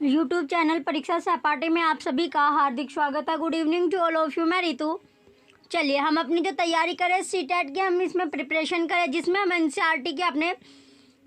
YouTube channel परीक्षा सहपाठी में आप सभी का हार्दिक स्वागत है। Good evening to all of you. मैं रितु। चलिए हम अपनी जो तैयारी करें सीटेट की, हम इसमें प्रिपरेशन करें, जिसमें हम एनसीईआरटी के अपने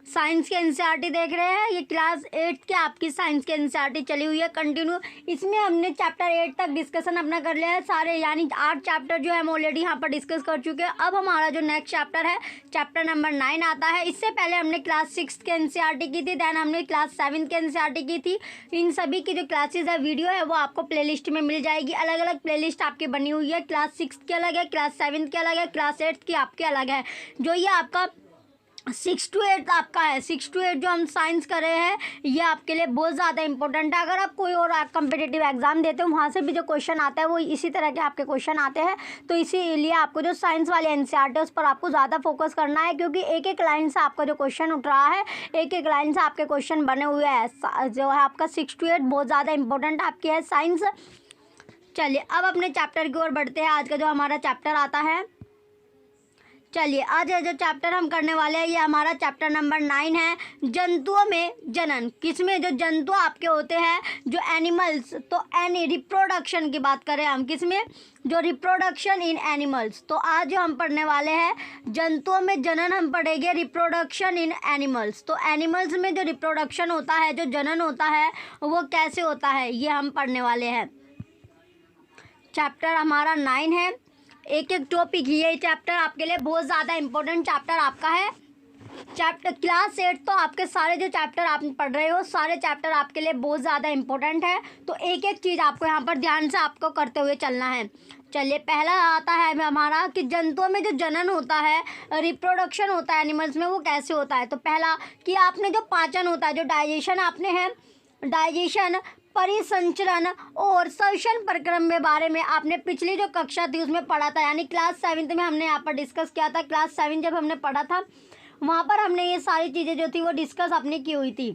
साइंस के एनसीईआरटी देख रहे हैं। ये क्लास 8 के आपकी साइंस के एनसीईआरटी चली हुई है कंटिन्यू। इसमें हमने चैप्टर 8 तक डिस्कशन अपना कर लिया है सारे, यानी 8 चैप्टर जो है हम ऑलरेडी यहाँ पर डिस्कस कर चुके हैं। अब हमारा जो नेक्स्ट चैप्टर है चैप्टर नंबर 9 आता है। इससे पहले हमने क्लास 6 के एनसीईआरटी की थी, दैन हमने क्लास 7 के एनसीईआरटी की थी। इन सभी की जो क्लासेज है वीडियो है वो आपको प्लेलिस्ट में मिल जाएगी। अलग अलग प्लेलिस्ट आपकी बनी हुई है। क्लास 6 की अलग है, क्लास 7 की अलग है, क्लास 8 की आपके अलग है। जो ये आपका 6 to 8 आपका है, 6 to 8 जो हम साइंस कर रहे हैं ये आपके लिए बहुत ज़्यादा इंपॉर्टेंट है। अगर आप कोई और कम्पिटिटिव एग्जाम देते हो वहाँ से भी जो क्वेश्चन आता है वो इसी तरह के आपके क्वेश्चन आते हैं। तो इसीलिए आपको जो साइंस वाले एनसीईआरटी है उस पर आपको ज़्यादा फोकस करना है, क्योंकि एक एक लाइन से आपका जो क्वेश्चन उठ रहा है, एक एक लाइन से आपके क्वेश्चन बने हुए हैं। जो है आपका 6 to 8 बहुत ज़्यादा इंपॉर्टेंट आपकी है साइंस। चलिए अब अपने चैप्टर की ओर बढ़ते हैं। आज का जो हमारा चैप्टर आता है, चलिए आज जो चैप्टर हम करने वाले हैं ये हमारा चैप्टर नंबर 9 है, जंतुओं में जनन। किसमें जो जंतु आपके होते हैं जो एनिमल्स, तो एनी रिप्रोडक्शन की बात करें हम, किसमें जो रिप्रोडक्शन इन एनिमल्स। तो आज जो हम पढ़ने वाले हैं जंतुओं में जनन हम पढ़ेंगे, रिप्रोडक्शन इन एनिमल्स। तो एनिमल्स में जो रिप्रोडक्शन होता है, जो जनन होता है वो कैसे होता है ये हम पढ़ने वाले हैं। चैप्टर हमारा 9 है, एक एक टॉपिक। ये चैप्टर आपके लिए बहुत ज़्यादा इंपॉर्टेंट चैप्टर आपका है। चैप्टर क्लास 8 तो आपके सारे जो चैप्टर आप पढ़ रहे हो सारे चैप्टर आपके लिए बहुत ज़्यादा इंपॉर्टेंट है। तो एक एक चीज़ आपको यहाँ पर ध्यान से आपको करते हुए चलना है। चलिए पहला आता है हमारा कि जंतुओं में जो जनन होता है, रिप्रोडक्शन होता है एनिमल्स में, वो कैसे होता है। तो पहला कि आपने जो पाचन होता है, जो डाइजेशन आपने है, डाइजेशन, परिसंचरण और श्वसन प्रक्रम के बारे में आपने पिछली जो कक्षा थी उसमें पढ़ा था, यानी क्लास 7 में हमने यहाँ पर डिस्कस किया था। क्लास 7 जब हमने पढ़ा था वहाँ पर हमने ये सारी चीज़ें जो थी वो डिस्कस अपनी की हुई थी।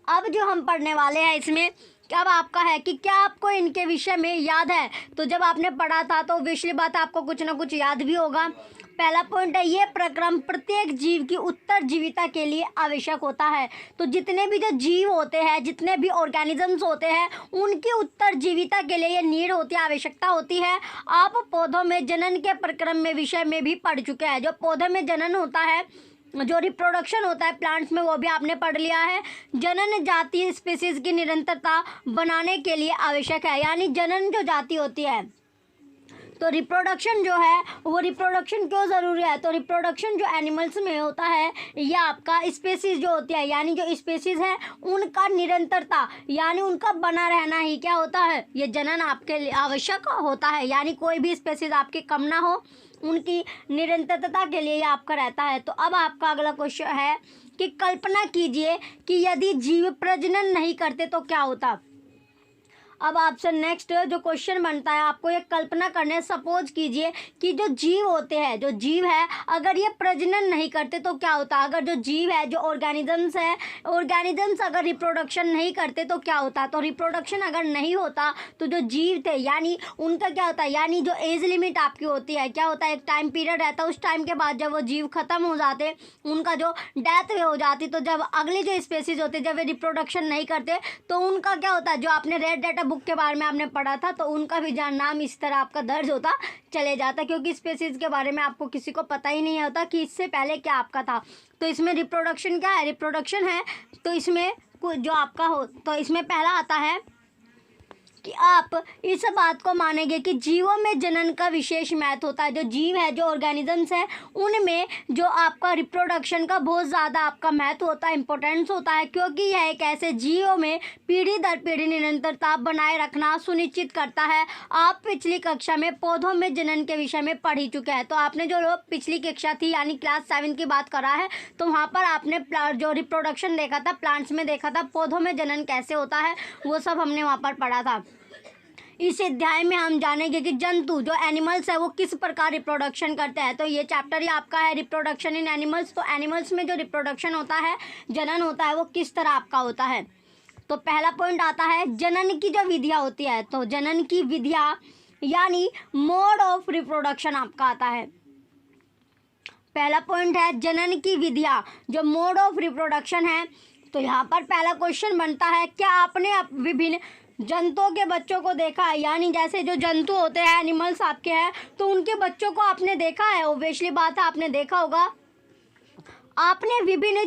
अब जो हम पढ़ने वाले हैं इसमें अब आपका है कि क्या आपको इनके विषय में याद है। तो जब आपने पढ़ा था तो ऑब्वियसली बात आपको कुछ ना कुछ याद भी होगा। पहला पॉइंट है ये प्रक्रम प्रत्येक जीव की उत्तरजीविता के लिए आवश्यक होता है। तो जितने भी जो जीव होते हैं, जितने भी ऑर्गेनिजम्स होते हैं, उनकी उत्तरजीविता के लिए ये नीड होती है, आवश्यकता होती है। आप पौधों में जनन के प्रक्रम में विषय में भी पढ़ चुके हैं। जो पौधे में जनन होता है, जो रिप्रोडक्शन होता है प्लांट्स में, वो भी आपने पढ़ लिया है। जनन जाति स्पीसीज की निरंतरता बनाने के लिए आवश्यक है, यानी जनन जो जाति होती है, तो रिप्रोडक्शन जो है वो रिप्रोडक्शन क्यों ज़रूरी है। तो रिप्रोडक्शन जो एनिमल्स में होता है या आपका स्पेसीज जो होती है, यानी जो स्पेसीज है उनका निरंतरता, यानी उनका बना रहना ही क्या होता है, ये जनन आपके लिए आवश्यक होता है। यानी कोई भी स्पेसीज आपकी कम ना हो, उनकी निरंतरता के लिए ये आपका रहता है। तो अब आपका अगला क्वेश्चन है कि कल्पना कीजिए कि यदि जीव प्रजनन नहीं करते तो क्या होता। अब आपसे नेक्स्ट जो क्वेश्चन बनता है आपको ये कल्पना करने, सपोज कीजिए कि जो जीव होते हैं, जो जीव है अगर ये प्रजनन नहीं करते तो क्या होता। अगर जो जीव है, जो ऑर्गेनिजम्स है, ऑर्गेनिजम्स अगर रिप्रोडक्शन नहीं करते तो क्या होता। तो रिप्रोडक्शन अगर नहीं होता तो जो जीव थे यानी उनका क्या होता है, यानी जो एज लिमिट आपकी होती है, क्या होता है, एक टाइम पीरियड रहता है। उस टाइम के बाद जब वो जीव खत्म हो जाते, उनका जो डेथ हो जाती, तो जब अगले जो स्पेसीज होते जब वे रिप्रोडक्शन नहीं करते तो उनका क्या होता है, जो आपने रेड डाटा बुक के बारे में आपने पढ़ा था, तो उनका भी नाम इस तरह आपका दर्ज होता चले जाता, क्योंकि स्पेसीज के बारे में आपको किसी को पता ही नहीं होता कि इससे पहले क्या आपका था। तो इसमें रिप्रोडक्शन क्या है, रिप्रोडक्शन है। तो इसमें जो आपका हो, तो इसमें पहला आता है कि आप इस बात को मानेंगे कि जीवों में जनन का विशेष महत्व होता है। जो जीव है, जो ऑर्गेनिजम्स है, उनमें जो आपका रिप्रोडक्शन का बहुत ज़्यादा आपका महत्व होता है, इंपॉर्टेंस होता है, क्योंकि यह एक ऐसे जीवों में पीढ़ी दर पीढ़ी निरंतरता बनाए रखना सुनिश्चित करता है। आप पिछली कक्षा में पौधों में जनन के विषय में पढ़ ही चुके हैं। तो आपने जो पिछली कक्षा थी यानी क्लास 7 की बात करा है, तो वहाँ पर आपने जो रिप्रोडक्शन देखा था, प्लांट्स में देखा था, पौधों में जनन कैसे होता है वो सब हमने वहाँ पर पढ़ा था। इस अध्याय में हम जानेंगे कि जंतु जो एनिमल्स है वो किस प्रकार रिप्रोडक्शन करते हैं। तो ये चैप्टर ही आपका है रिप्रोडक्शन इन एनिमल्स। तो एनिमल्स में जो रिप्रोडक्शन होता है, जनन होता है, वो किस तरह आपका होता है। तो पहला पॉइंट आता है जनन की जो विधियाँ होती है। तो जनन की विधियाँ यानी मोड ऑफ रिप्रोडक्शन आपका आता है। पहला पॉइंट है जनन की विधियाँ, जो मोड ऑफ रिप्रोडक्शन है। तो यहाँ पर पहला क्वेश्चन बनता है, क्या आपने विभिन्न जंतुओं के बच्चों को देखा है? यानी जैसे जो जंतु होते हैं, एनिमल्स आपके हैं, तो उनके बच्चों को आपने देखा है? ओब्वियसली बात है, आपने देखा होगा। आपने विभिन्न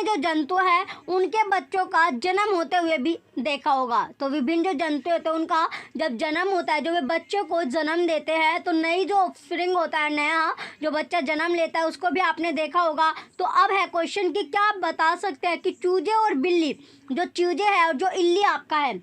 जो जंतु हैं उनके बच्चों का जन्म होते हुए भी देखा होगा। तो विभिन्न जो जंतु होते हैं उनका जब जन्म होता है, जो वे बच्चों को जन्म देते हैं, तो नई जो ऑफस्प्रिंग होता है, नया जो बच्चा जन्म लेता है, उसको भी आपने देखा होगा। तो अब है क्वेश्चन कि क्या आप बता सकते हैं कि चूजे और बिल्ली, जो चूजे है और जो इल्ली आपका है,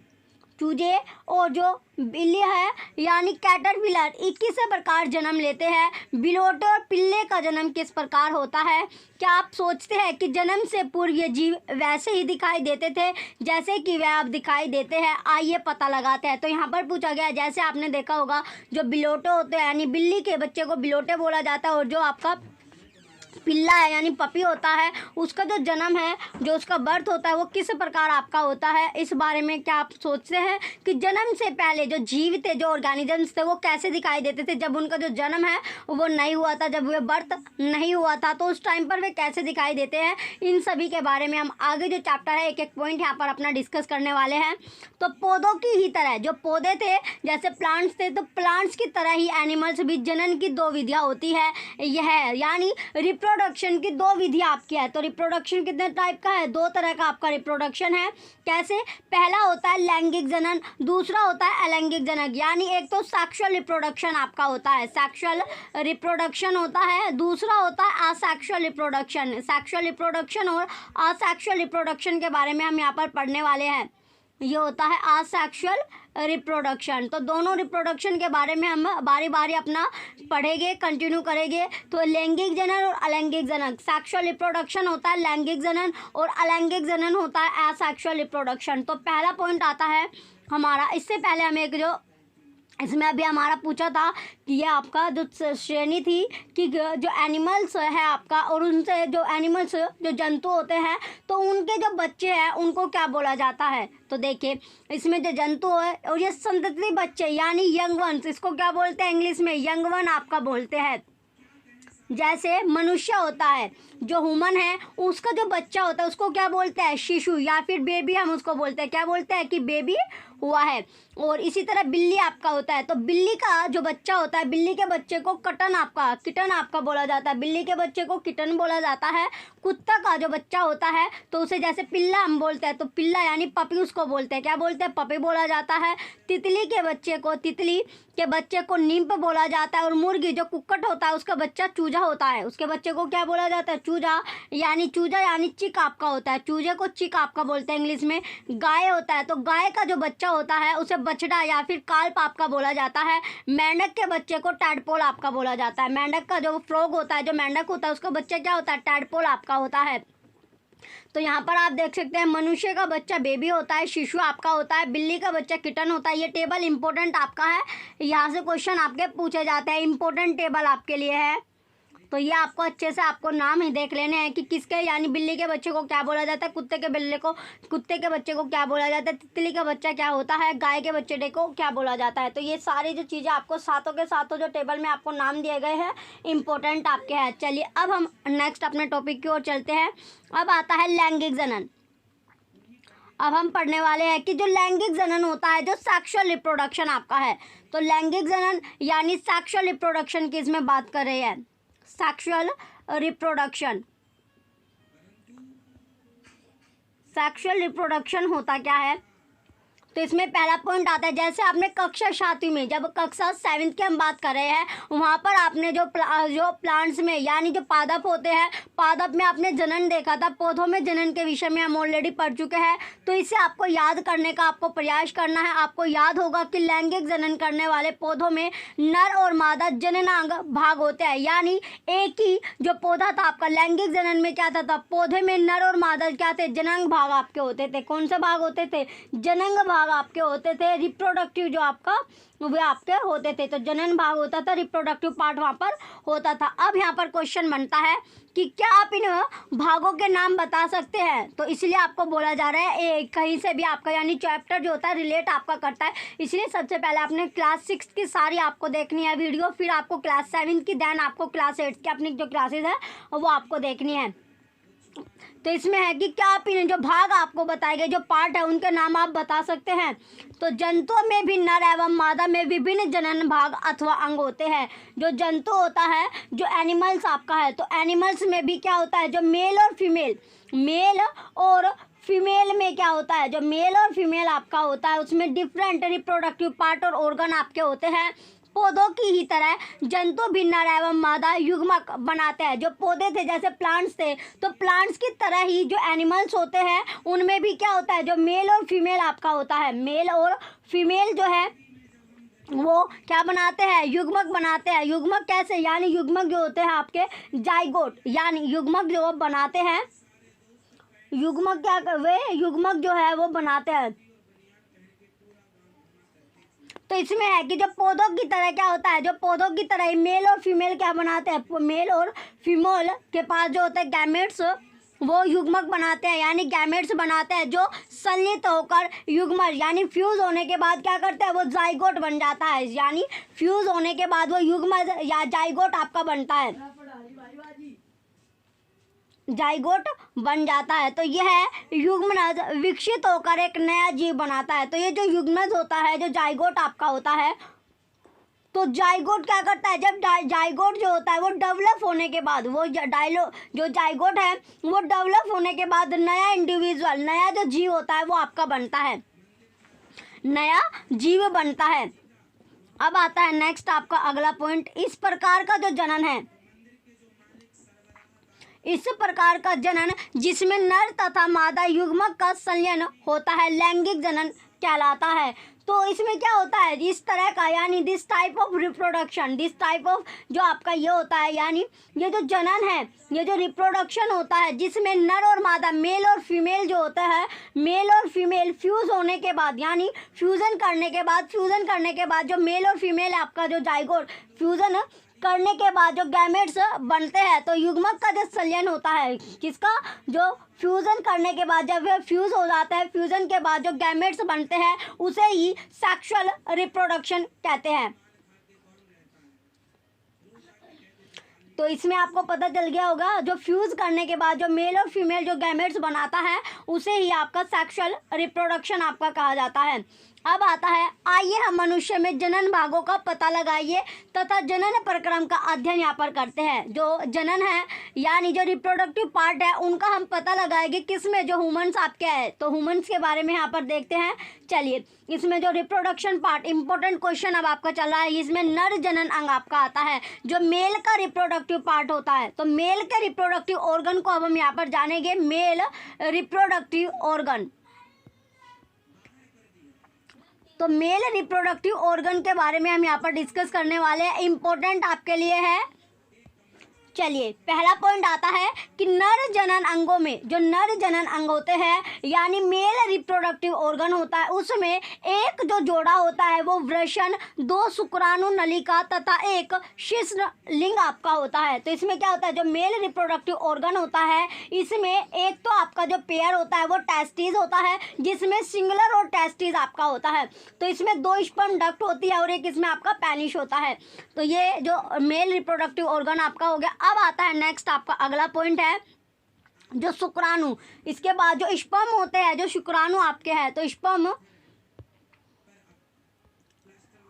चूजे और जो बिल्ली है यानी कैटरपिलर, एक किस प्रकार जन्म लेते हैं? बिलोटे और पिल्ले का जन्म किस प्रकार होता है? क्या आप सोचते हैं कि जन्म से पूर्व ये जीव वैसे ही दिखाई देते थे जैसे कि वह अब दिखाई देते हैं? आइए पता लगाते हैं। तो यहाँ पर पूछा गया, जैसे आपने देखा होगा जो बिलोटे होते हैं यानी बिल्ली के बच्चे को बिलोटे बोला जाता है, और जो आपका पिल्ला है यानी पपी होता है, उसका जो जन्म है, जो उसका बर्थ होता है, वो किस प्रकार आपका होता है? इस बारे में क्या आप सोचते हैं कि जन्म से पहले जो जीव थे, जो ऑर्गेनिजम्स थे, वो कैसे दिखाई देते थे? जब उनका जो जन्म है वो नहीं हुआ था, जब वो बर्थ नहीं हुआ था, तो उस टाइम पर वे कैसे दिखाई देते हैं? इन सभी के बारे में हम आगे जो चैप्टर है एक एक पॉइंट यहाँ पर अपना डिस्कस करने वाले हैं। तो पौधों की ही तरह जो पौधे थे, जैसे प्लांट्स थे, तो प्लांट्स की तरह ही एनिमल्स भी जनन की 2 विधियाँ होती है। यह यानी रिप्रोडक्शन की 2 विधि आपकी है। तो रिप्रोडक्शन कितने टाइप का है? 2 तरह का आपका रिप्रोडक्शन है। कैसे? पहला होता है लैंगिक जनन, दूसरा होता है अलैंगिक जनन। यानी एक तो सेक्सुअल रिप्रोडक्शन आपका होता है, सेक्सुअल रिप्रोडक्शन होता है, दूसरा होता है असेक्सुअल रिप्रोडक्शन। सेक्सुअल रिप्रोडक्शन और असेक्सुअल रिप्रोडक्शन के बारे में हम यहाँ पर पढ़ने वाले हैं। ये होता है असेक्सुअल रिप्रोडक्शन। तो दोनों रिप्रोडक्शन के बारे में हम बारी बारी अपना पढ़ेंगे, कंटिन्यू करेंगे। तो लैंगिक जनन और अलैंगिक जनन, सेक्सुअल रिप्रोडक्शन होता है लैंगिक जनन और अलैंगिक जनन होता है असेक्सुअल रिप्रोडक्शन। तो पहला पॉइंट आता है हमारा, इससे पहले हम एक जो इसमें अभी हमारा पूछा था कि ये आपका जो श्रेणी थी कि जो एनिमल्स है आपका, और उनसे जो एनिमल्स जो जंतु होते हैं, तो उनके जो बच्चे हैं उनको क्या बोला जाता है? तो देखिए इसमें जो जंतु है और ये संतति बच्चे यानी यंग वंस, इसको क्या बोलते हैं इंग्लिश में? यंग वन आपका बोलते हैं। जैसे मनुष्य होता है, जो ह्यूमन है, उसका जो बच्चा होता है उसको क्या बोलते हैं? शिशु या फिर बेबी हम उसको बोलते हैं। क्या बोलते हैं? कि बेबी हुआ है। और इसी तरह बिल्ली आपका होता है, तो बिल्ली का जो बच्चा होता है, बिल्ली के बच्चे को किटन आपका बोला जाता है। बिल्ली के बच्चे को किटन बोला जाता है। कुत्ता का जो बच्चा होता है तो उसे जैसे पिल्ला हम बोलते हैं, तो पिल्ला यानी पपी उसको बोलते हैं। क्या बोलते हैं? पपी बोला जाता है। तितली के बच्चे को निम्फ बोला जाता है। और मुर्गी जो कुक्कट होता है उसका बच्चा चूजा होता है, उसके बच्चे को क्या बोला जाता है? चूजा यानी चिक आपका होता है। चूजे को चिक आपका बोलते हैं इंग्लिश में। गाय होता है, तो गाय का जो बच्चा होता है उसे बछड़ा या फिर काल्प आपका बोला जाता है। मेंढक के बच्चे को टैडपोल आपका बोला जाता है। मेंढक का जो फ्रॉग होता है, जो मेंढक होता है, उसका बच्चा क्या होता है? टैडपोल आपका होता है। तो यहाँ पर आप देख सकते हैं मनुष्य का बच्चा बेबी होता है, शिशु आपका होता है। बिल्ली का बच्चा किटन होता है। ये टेबल इंपॉर्टेंट आपका है, यहाँ से क्वेश्चन आपके पूछे जाते हैं, इंपॉर्टेंट टेबल आपके लिए है। तो ये आपको अच्छे से आपको नाम ही देख लेने हैं कि किसके, यानी बिल्ली के बच्चे को क्या बोला जाता है, कुत्ते के बच्चे को क्या बोला जाता है, तितली का बच्चा क्या होता है, गाय के बच्चे को क्या बोला जाता है। तो ये सारी जो चीज़ें आपको सातों के सातों जो टेबल में आपको नाम दिए गए हैं इंपॉर्टेंट आपके हैं। चलिए अब हम नेक्स्ट अपने टॉपिक की ओर चलते हैं। अब आता है लैंगिक जनन। अब हम पढ़ने वाले हैं कि जो लैंगिक जनन होता है, जो सेक्सुअल रिप्रोडक्शन आपका है, तो लैंगिक जनन यानी सेक्सुअल रिप्रोडक्शन की इसमें बात कर रहे हैं। सेक्सुअल रिप्रोडक्शन होता क्या है? तो इसमें पहला पॉइंट आता है, जैसे आपने कक्षा 7वीं में, जब कक्षा 7 की हम बात कर रहे हैं, वहाँ पर आपने जो प्लांट्स में यानी जो पादप होते हैं, पादप में आपने जनन देखा था। पौधों में जनन के विषय में हम ऑलरेडी पढ़ चुके हैं। तो इसे आपको याद करने का आपको प्रयास करना है। आपको याद होगा कि लैंगिक जनन करने वाले पौधों में नर और मादा जननांग भाग होते हैं। यानी एक ही जो पौधा था आपका लैंगिक जनन में क्या था, पौधे में नर और मादा क्या थे? जननांग भाग आपके होते थे। कौन से भाग होते थे? जननांग भाग आपके होते थे। रिप्रोडक्टिव जो आपका वे आपके होते थे, तो जनन भाग होता था, रिप्रोडक्टिव पार्ट वहाँ पर होता था। अब यहाँ पर क्वेश्चन बनता है कि क्या आप इन भागों के नाम बता सकते हैं? तो इसलिए आपको बोला जा रहा है कहीं से भी आपका यानी चैप्टर जो होता है रिलेट आपका करता है। इसलिए सबसे पहले आपने क्लास 6 की सारी आपको देखनी है वीडियो, फिर आपको क्लास 7 की, देन आपको क्लास 8 की अपनी जो क्लासेज है वो आपको देखनी है। तो इसमें है कि क्या ओपिनियन, जो भाग आपको बताए गए जो पार्ट है उनके नाम आप बता सकते हैं। तो जंतुओं में भी नर एवं मादा में विभिन्न जनन भाग अथवा अंग होते हैं। जो जंतु होता है, जो एनिमल्स आपका है, तो एनिमल्स में भी क्या होता है, जो मेल और फीमेल, मेल और फीमेल में क्या होता है, जो मेल और फीमेल आपका होता है उसमें डिफरेंट रिप्रोडक्टिव पार्ट और ऑर्गन आपके होते हैं। पौधों की ही तरह जंतु भी नर एवं मादा युग्मक बनाते हैं। जो पौधे थे जैसे प्लांट्स थे, तो प्लांट्स की तरह ही जो एनिमल्स होते हैं उनमें भी क्या होता है, जो मेल और फीमेल आपका होता है, मेल और फीमेल जो है वो क्या बनाते हैं, युग्मक बनाते हैं। युग्मक कैसे, यानी युग्मक जो होते हैं आपके जाइगोट, यानी युग्मक जो बनाते हैं, युग्मक क्या वे युग्मक जो है वो बनाते हैं। तो इसमें है कि जो पौधों की तरह क्या होता है, जो पौधों की तरह मेल और फीमेल क्या बनाते हैं, मेल और फीमेल के पास जो होते हैं गैमेट्स, वो युग्मक बनाते हैं, यानी गैमेट्स बनाते हैं जो संलित होकर युग्मक यानी फ्यूज होने के बाद क्या करते हैं, वो जाइगोट बन जाता है। यानी फ्यूज होने के बाद वो युग्मक या जाइगोट आपका बनता है, जाइगोट बन जाता है। तो यह युग्मनज विकसित होकर एक नया जीव बनाता है। तो ये जो युग्मनज होता है, जो जाइगोट आपका होता है, तो जाइगोट क्या करता है, जब जाइगोट जो होता है वो डेवलप होने के बाद, वो जो जाइगोट है वो डेवलप होने के बाद नया इंडिविजुअल, नया जो जीव होता है वो आपका बनता है, नया जीव बनता है। अब आता है नेक्स्ट आपका अगला पॉइंट, इस प्रकार का जो जनन है, इस प्रकार का जनन जिसमें नर तथा मादा युग्मक का संलयन होता है लैंगिक जनन कहलाता है। तो इसमें क्या होता है, इस तरह का, यानी this type of reproduction, this type of जो आपका ये होता है, यानी ये जो जनन है, ये जो रिप्रोडक्शन होता है जिसमें नर और मादा, मेल और फीमेल जो होता है, मेल और फीमेल फ्यूज होने के बाद, यानी फ्यूजन करने के बाद जो मेल और फीमेल आपका जो जाइगोट फ्यूजन करने के बाद जो गैमेट्स बनते हैं, तो युग्मक का जो संलयन होता है, किसका, जो फ्यूजन करने के बाद जब वह फ्यूज हो जाता है, फ्यूजन के बाद जो गैमेट्स बनते हैं उसे ही सेक्सुअल रिप्रोडक्शन कहते हैं। तो इसमें आपको पता चल गया होगा, जो फ्यूज करने के बाद जो मेल और फीमेल जो गैमेट्स बनाता है उसे ही आपका सेक्सुअल रिप्रोडक्शन आपका कहा जाता है। अब आता है, आइए हम मनुष्य में जनन भागों का पता लगाइए तथा जनन प्रक्रम का अध्ययन यहाँ पर करते हैं। जो जनन है यानी जो रिप्रोडक्टिव पार्ट है उनका हम पता लगाएंगे, किसमें, जो ह्यूमंस आपके है, तो ह्यूमंस के बारे में यहाँ पर देखते हैं। चलिए, इसमें जो रिप्रोडक्शन पार्ट, इंपॉर्टेंट क्वेश्चन अब आपका चल रहा है, इसमें नर जनन अंग आपका आता है, जो मेल का रिप्रोडक्टिव पार्ट होता है। तो मेल के रिप्रोडक्टिव ऑर्गन को अब हम यहाँ पर जानेंगे, मेल रिप्रोडक्टिव ऑर्गन। तो मेल रिप्रोडक्टिव ऑर्गन के बारे में हम यहाँ पर डिस्कस करने वाले हैं, इम्पोर्टेंट आपके लिए है। चलिए, पहला पॉइंट आता है कि नर जनन अंगों में, जो नर जनन अंग होते हैं यानी मेल रिप्रोडक्टिव ऑर्गन होता है, उसमें एक जो जोड़ा होता है वो वृषण, दो शुक्राणु नलिका तथा एक शिश्न लिंग आपका होता है। तो इसमें क्या होता है, जो मेल रिप्रोडक्टिव ऑर्गन होता है इसमें एक तो आपका जो पेयर होता है वो टेस्टिस होता है, जिसमें सिंगुलर और टेस्टिस आपका होता है। तो इसमें दो स्पर्म डक्ट होती है और एक इसमें आपका पेनिस होता है। तो ये जो मेल रिप्रोडक्टिव ऑर्गन आपका हो गया। अब आता है नेक्स्ट आपका अगला पॉइंट है, जो शुक्राणु, इसके बाद जो स्पर्म होते हैं, जो शुक्राणु आपके हैं, तो स्पर्म,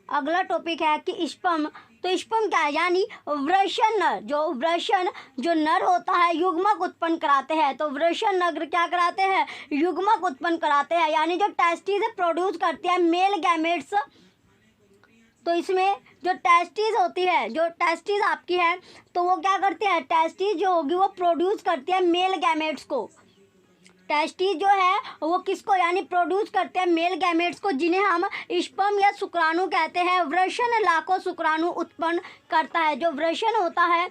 अगला टॉपिक है कि स्पर्म। तो स्पर्म क्या है, यानी वृषण नर, जो नर होता है युग्मक उत्पन्न कराते हैं। तो वृषण नर क्या कराते हैं, युग्मक उत्पन्न कराते हैं, यानी जो टेस्टिस प्रोड्यूस करती है मेल गैमेट्स। तो इसमें जो टेस्टिस होती है, जो टेस्टिस आपकी है, तो वो क्या करती है, टेस्टिस जो होगी वो प्रोड्यूस करती है मेल गैमेट्स को। टेस्टिस जो है वो किसको, यानी प्रोड्यूस करते हैं मेल गैमेट्स को, जिन्हें हम स्पर्म या शुक्राणु कहते हैं। वृषण लाखों शुक्राणु उत्पन्न करता है। जो वृषण होता है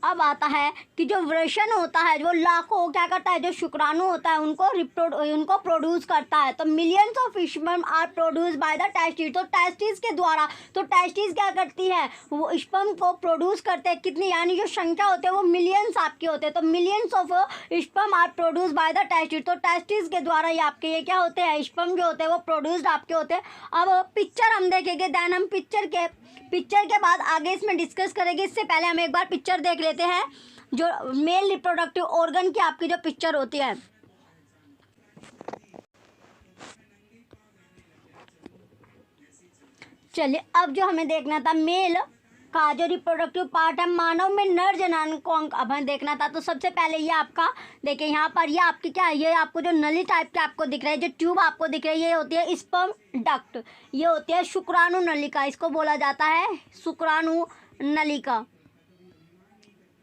अब आता है कि जो वृषण होता है जो लाखों क्या करता है, जो शुक्राणु होता है उनको प्रोड्यूस करता है। तो millions of sperm are produce by the testis. तो टेस्टिस के द्वारा, तो टेस्टिस क्या करती है, वो स्पर्म को प्रोड्यूस करते हैं। कितनी, यानी जो संख्या होते हैं वो मिलियंस आपके होते हैं। तो millions of sperm are produce by the testis. तो टेस्टिस के द्वारा ये आपके ये क्या होते हैं, स्पर्म जो होते हैं वो प्रोड्यूस्ड आपके होते हैं। अब पिक्चर हम देखेंगे, देन हम पिक्चर के बाद आगे इसमें डिस्कस करेंगे। इससे पहले हम एक बार पिक्चर देख लेते हैं, जो मेल रिप्रोडक्टिव ऑर्गन की आपकी जो पिक्चर होती है। चलिए, अब जो हमें देखना था मेल का जो रिप्रोडक्टिव पार्ट है मानव में नर जनानको अंग अब हमें देखना था। तो सबसे पहले ये आपका देखिए यहाँ पर ये आपकी क्या है, ये आपको जो नली टाइप के आपको दिख रहा है, जो ट्यूब आपको दिख रही है, ये होती है स्पर्म डक्ट, ये होती है शुक्राणु नलिका, इसको बोला जाता है शुक्राणु नलिका।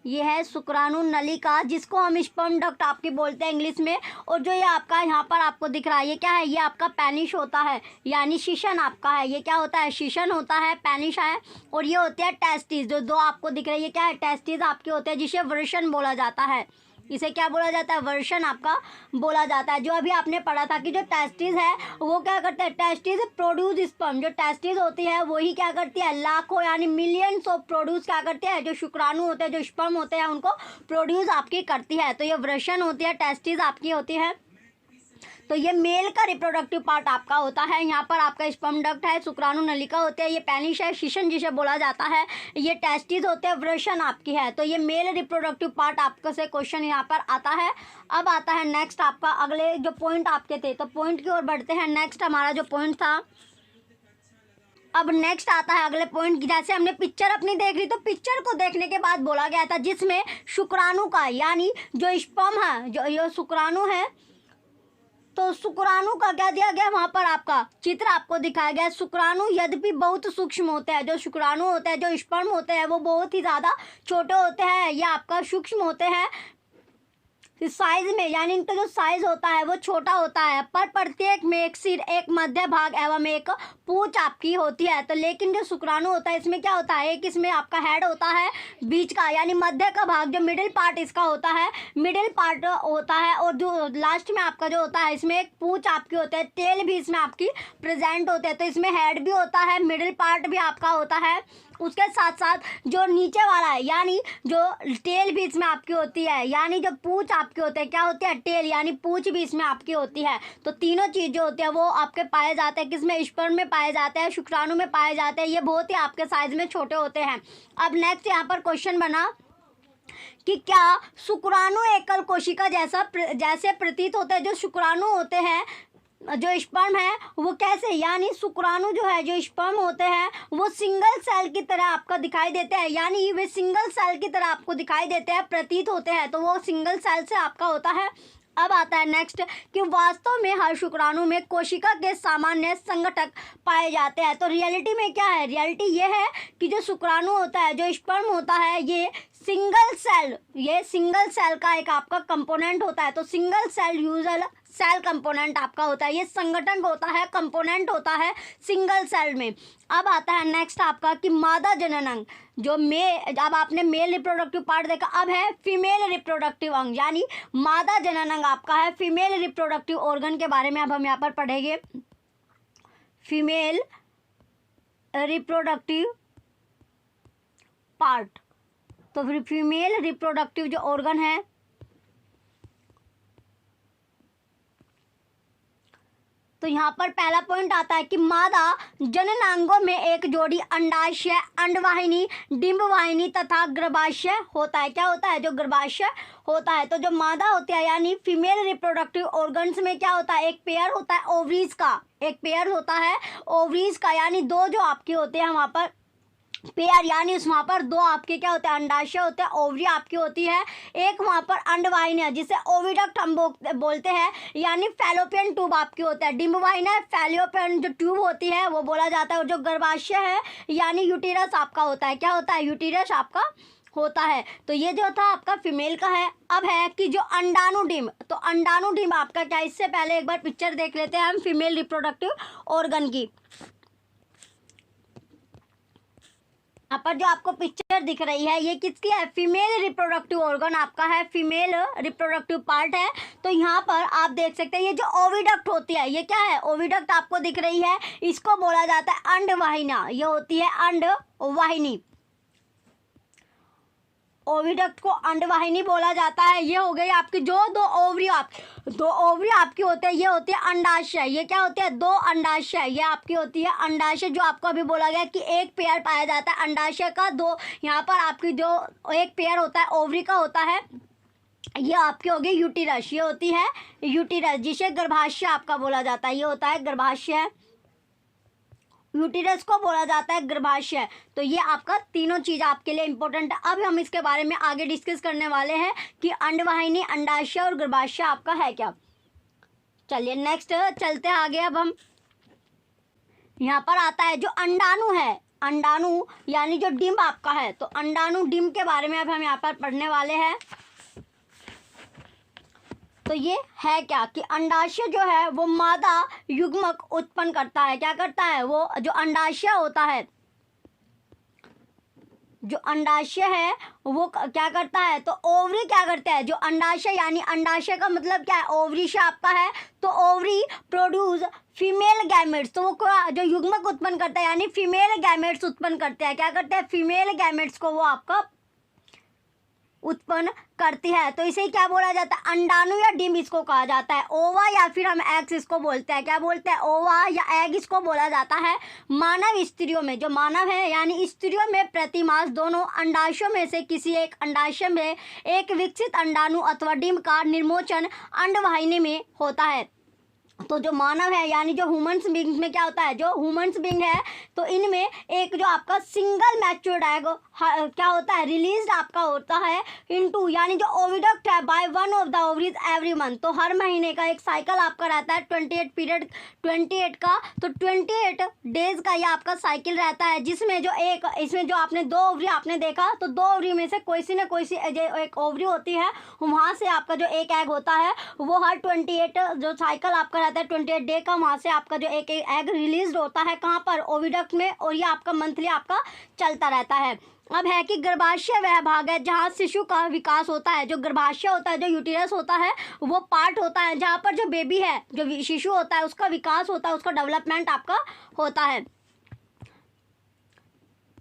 ये है शुक्राणु नलिका, जिसको हम स्पर्म डक्ट आपकी बोलते हैं इंग्लिश में। और जो ये आपका यहाँ पर आपको दिख रहा है, ये क्या है, ये आपका पेनिस होता है, यानी शीशन आपका है। ये क्या होता है, शीशन होता है, पेनिस है। और ये होते हैं टेस्टिस, जो दो आपको दिख रहे हैं, ये क्या है, टेस्टिस आपके होते हैं, जिसे वृषण बोला जाता है। इसे क्या बोला जाता है, वर्षन आपका बोला जाता है। जो अभी आपने पढ़ा था कि जो टेस्टिस है वो क्या करते हैं, टेस्टिस प्रोड्यूस स्पर्म। जो टेस्टिस होती है वही क्या करती है, लाखों यानी मिलियंस ऑफ प्रोड्यूस क्या करती है, जो शुक्राणु होते हैं, जो स्पर्म होते हैं, उनको प्रोड्यूस आपकी करती है। तो ये वर्षन होती है, टेस्टिस आपकी होती है। तो ये मेल का रिप्रोडक्टिव पार्ट आपका होता है। यहाँ पर आपका स्पर्म डक्ट है, शुक्राणु नलिका होते हैं, ये पेनिस है, शीशन जिसे बोला जाता है, ये टेस्टिस होते हैं, वृषण आपकी है। तो ये मेल रिप्रोडक्टिव पार्ट आपका से क्वेश्चन यहाँ पर आता है। अब आता है नेक्स्ट आपका अगले जो पॉइंट आपके थे, तो पॉइंट की ओर बढ़ते हैं। नेक्स्ट हमारा जो पॉइंट था, अब नेक्स्ट आता है अगले पॉइंट की। जैसे हमने पिक्चर अपनी देख ली, तो पिक्चर को देखने के बाद बोला गया था जिसमें शुक्राणु का यानी जो स्पर्म है, जो ये शुक्राणु है, तो शुक्राणु का क्या दिया गया, वहाँ पर आपका चित्र आपको दिखाया गया। शुक्राणु यद्यपि बहुत सूक्ष्म होते हैं, जो शुक्राणु होते हैं, जो स्पर्म होते हैं, वो बहुत ही ज़्यादा छोटे होते हैं, ये आपका सूक्ष्म होते हैं साइज में, यानी इनका जो साइज होता है वो छोटा होता है। पर प्रत्येक में एक सिर, एक मध्य भाग एवं एक पूंछ आपकी होती है। तो लेकिन जो शुक्राणु होता है इसमें क्या होता है, एक इसमें आपका हेड होता है बीच का, यानी मध्य का भाग, जो मिडिल पार्ट इसका होता है, मिडिल पार्ट होता है। और जो लास्ट में आपका जो होता है, इसमें एक पूंछ आपकी होती है, टेल भी इसमें आपकी प्रेजेंट होते हैं। तो इसमें हेड भी होता है, मिडिल पार्ट भी आपका होता है, उसके साथ साथ जो नीचे वाला है यानी जो टेल भी इसमें आपकी होती है, यानी जो पूंछ आपकी होते हैं, क्या होती है, टेल यानी पूंछ भी इसमें आपकी होती है। तो तीनों चीज़ जो होती है वो आपके पाए जाते हैं, किसमें, स्पर्म में पाए जाते हैं, शुक्राणु में पाए जाते हैं। ये बहुत ही आपके साइज में छोटे होते हैं। अब नेक्स्ट यहाँ पर क्वेश्चन बना कि क्या शुक्राणु एकल कोशिका जैसे प्रतीत होते हैं। जो शुक्राणु होते हैं, जो स्पर्म है वो कैसे, यानी शुक्राणु जो है, जो स्पर्म होते हैं वो सिंगल सेल की तरह आपका दिखाई देते हैं, यानी वे सिंगल सेल की तरह आपको दिखाई देते हैं, प्रतीत होते हैं। तो वो सिंगल सेल से आपका होता है। अब आता है नेक्स्ट कि वास्तव में हर शुक्राणु में कोशिका के सामान्य संगठक पाए जाते हैं। तो रियलिटी में क्या है, रियलिटी ये है कि जो शुक्राणु होता है, जो स्पर्म होता है, ये सिंगल सेल का एक आपका कंपोनेंट होता है। तो single cell usual cell component आपका होता है, ये संगठन होता है, कंपोनेंट होता है सिंगल सेल में। अब आता है नेक्स्ट आपका कि मादा जनन अंग, अब आपने मेल रिप्रोडक्टिव पार्ट देखा, अब है फीमेल रिप्रोडक्टिव अंग, यानी मादा जनन अंग आपका है फीमेल रिप्रोडक्टिव ऑर्गन के बारे में अब हम यहाँ पर पढ़ेंगे। फीमेल रिप्रोडक्टिव पार्ट, तो फिर फीमेल रिप्रोडक्टिव जो ऑर्गन है, तो यहाँ पर पहला पॉइंट आता है कि मादा जननांगों में एक जोड़ी अंडाशय, अंडवाहिनी, डिंबवाहिनी तथा गर्भाशय होता है। क्या होता है, जो गर्भाशय होता है। तो जो मादा होती है यानी फीमेल रिप्रोडक्टिव ऑर्गन्स में क्या होता है, एक पेयर होता है ओवरीज का, एक पेयर होता है ओवरीज का, यानी दो जो आपके होते हैं वहाँ पर पेयर, यानी उस वहाँ पर दो आपके क्या होते हैं, अंडाशय होते हैं, ओवरी आपकी होती है, एक वहाँ पर अंडवाहिनी है जिसे ओविडक्ट हम बोलते हैं, यानी फैलोपियन ट्यूब आपकी होता है। डिंबवाहिनी फैलोपियन जो ट्यूब होती है वो बोला जाता है। और जो गर्भाशय है यानी यूटेरस आपका होता है, क्या होता है, यूटेरस आपका होता है। तो ये जो था आपका फीमेल का है। अब है कि जो अंडाणुडिंब, तो अंडाणुडिंब आपका क्या, इससे पहले एक बार पिक्चर देख लेते हैं हम फीमेल रिप्रोडक्टिव ऑर्गन की। यहाँ पर जो आपको पिक्चर दिख रही है ये किसकी है, फीमेल रिप्रोडक्टिव ऑर्गन आपका है, फीमेल रिप्रोडक्टिव पार्ट है। तो यहाँ पर आप देख सकते हैं ये जो ओविडक्ट होती है, ये क्या है, ओविडक्ट आपको दिख रही है, इसको बोला जाता है अंडवाहिना, ये होती है अंडवाहिनी। ओविडक्ट को अंडवाहिनी बोला जाता है। ये हो गई आपकी जो दो ओवरी आपकी होते हैं, ये होती है अंडाशय। ये क्या होते हैं, दो अंडाशय, ये आपकी होती है अंडाशय। जो आपको अभी बोला गया कि एक पेयर पाया जाता है अंडाशय का, दो यहाँ पर आपकी जो एक पेयर होता है ओवरी का होता है, ये आपकी होगी यूटिरस, ये होती है यूटिरस, जिसे गर्भाशय आपका बोला जाता है, ये होता है गर्भाशय, यूटिरस को बोला जाता है गर्भाशय। तो ये आपका तीनों चीज़ आपके लिए इंपॉर्टेंट है। अब हम इसके बारे में आगे डिस्कस करने वाले हैं कि अंडवाहिनी, अंडाशय और गर्भाशय आपका है क्या। चलिए नेक्स्ट चलते हैं आगे। अब हम यहाँ पर आता है जो अंडाणु है, अंडाणु यानी जो डिम्ब आपका है, तो अंडाणु डिम्ब के बारे में अब हम यहाँ पर पढ़ने वाले हैं। तो ये है क्या कि अंडाशय जो है वो मादा युग्मक उत्पन्न करता है। क्या करता है, वो जो अंडाशय होता है, जो अंडाशय है वो क्या करता है, तो ओवरी क्या करता है, जो अंडाशय यानी अंडाशय का मतलब क्या है, ओवरी से आपका है, तो ओवरी प्रोड्यूस फीमेल गैमेट्स, तो वो जो युग्मक उत्पन्न करता है यानी फीमेल गैमेट्स उत्पन्न करते हैं। क्या करते हैं, फीमेल गैमेट्स को वो आपका उत्पन्न करती है। तो इसे क्या बोला जाता है, अंडाणु या डिम्ब इसको कहा जाता है। ओवा या फिर हम एग्स इसको बोलते हैं। क्या बोलते हैं, ओवा या एग इसको बोला जाता है। मानव स्त्रियों में, जो मानव है यानी स्त्रियों में प्रति मास दोनों अंडाशयों में से किसी एक अंडाशय में एक विकसित अंडाणु अथवा डिम्ब का निर्मोचन अंडवाहिनी में होता है। तो जो मानव है यानी जो ह्यूमन्स बींग में क्या होता है, जो ह्यूमन्स बींग है, तो इनमें एक जो आपका सिंगल मैच्योर्ड एग क्या होता है, रिलीज आपका होता है इनटू, यानी जो ओविडक्ट है by one of the ovaries every month. तो हर महीने का एक साइकिल आपका रहता है 28 पीरियड 28 का, तो 28 डेज का ये आपका साइकिल रहता है, जिसमें जो एक इसमें जो आपने दो ओवरी आपने देखा, तो दो ओवरी में से कोई सी न कोई सी एक ओवरी होती है, वहाँ से आपका जो एक एग होता है वो हर 28 जो साइकिल आपका रहता है 28 डे का, वहाँ से आपका जो एक एग रिलीज होता है कहाँ पर, ओविडक्ट में, और ये आपका मंथली आपका चलता रहता है। अब है कि गर्भाशय वह भाग है जहाँ शिशु का विकास होता है। जो गर्भाशय होता है, जो यूटिरस होता है, वो पार्ट होता है जहाँ पर जो बेबी है, जो शिशु होता है, उसका विकास होता है, उसका डेवलपमेंट आपका होता है।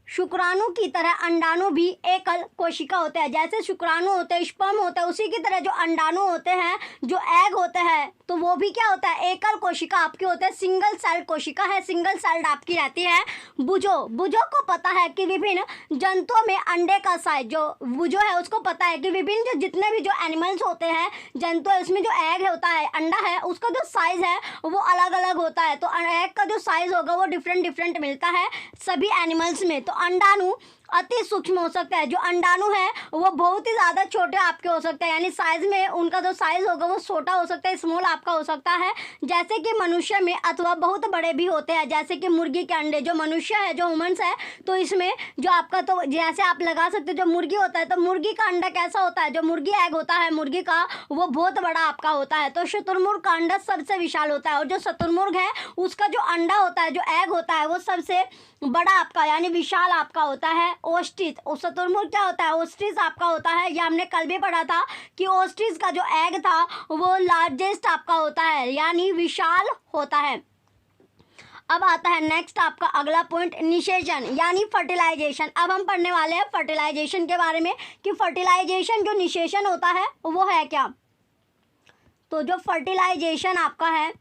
शुक्राणु की तरह अंडाणु भी एकल कोशिका होते हैं। जैसे शुक्राणु होते हैं, स्पर्म होता है, उसी की तरह जो अंडाणु होते हैं, जो एग होते हैं, तो वो भी क्या होता है, एकल कोशिका आपकी होते हैं, सिंगल सेल कोशिका है, सिंगल सेल्ड आपकी रहती है। बुझो को पता है कि विभिन्न जंतुओं में अंडे का साइज, जो बुझो है उसको पता है कि विभिन्न जो जितने भी जो एनिमल्स होते हैं, जंतु है, उसमें जो एग होता है, अंडा है, उसका जो साइज है वो अलग अलग होता है। तो एग का जो साइज होगा वो डिफरेंट मिलता है सभी एनिमल्स में। तो अंडाणु अति सूक्ष्म हो सकता है, जो अंडाणु है वो बहुत ही ज़्यादा छोटे आपके हो सकते हैं, यानी साइज में उनका जो साइज होगा वो छोटा हो सकता है, स्मॉल आपका हो सकता है, जैसे कि मनुष्य में, अथवा बहुत बड़े भी होते हैं, जैसे कि मुर्गी के अंडे। जो मनुष्य है, जो ह्यूमन्स है, तो इसमें जो आपका, तो जैसे आप लगा सकते हो जो मुर्गी होता है, तो मुर्गी का अंडा कैसा होता है, जो मुर्गी एग होता है मुर्गी का, वो बहुत बड़ा आपका होता है। तो शुतुरमुर्ग का अंडा सबसे विशाल होता है, और जो शुतुरमुर्ग है उसका जो अंडा होता है, जो एग होता है, वो सबसे बड़ा आपका यानी विशाल आपका होता है। ओस्ट्रिच, शुतुरमुर्ग क्या होता है, ओस्ट्रिच आपका होता है। ये हमने कल भी पढ़ा था कि ओस्ट्रिच का जो एग था वो लार्जेस्ट आपका होता है, यानी विशाल होता है। अब आता है नेक्स्ट आपका अगला पॉइंट, निषेचन यानी फर्टिलाइजेशन। अब हम पढ़ने वाले हैं फर्टिलाइजेशन के बारे में कि फर्टिलाइजेशन जो निषेचन होता है वो है क्या। तो जो फर्टिलाइजेशन आपका है,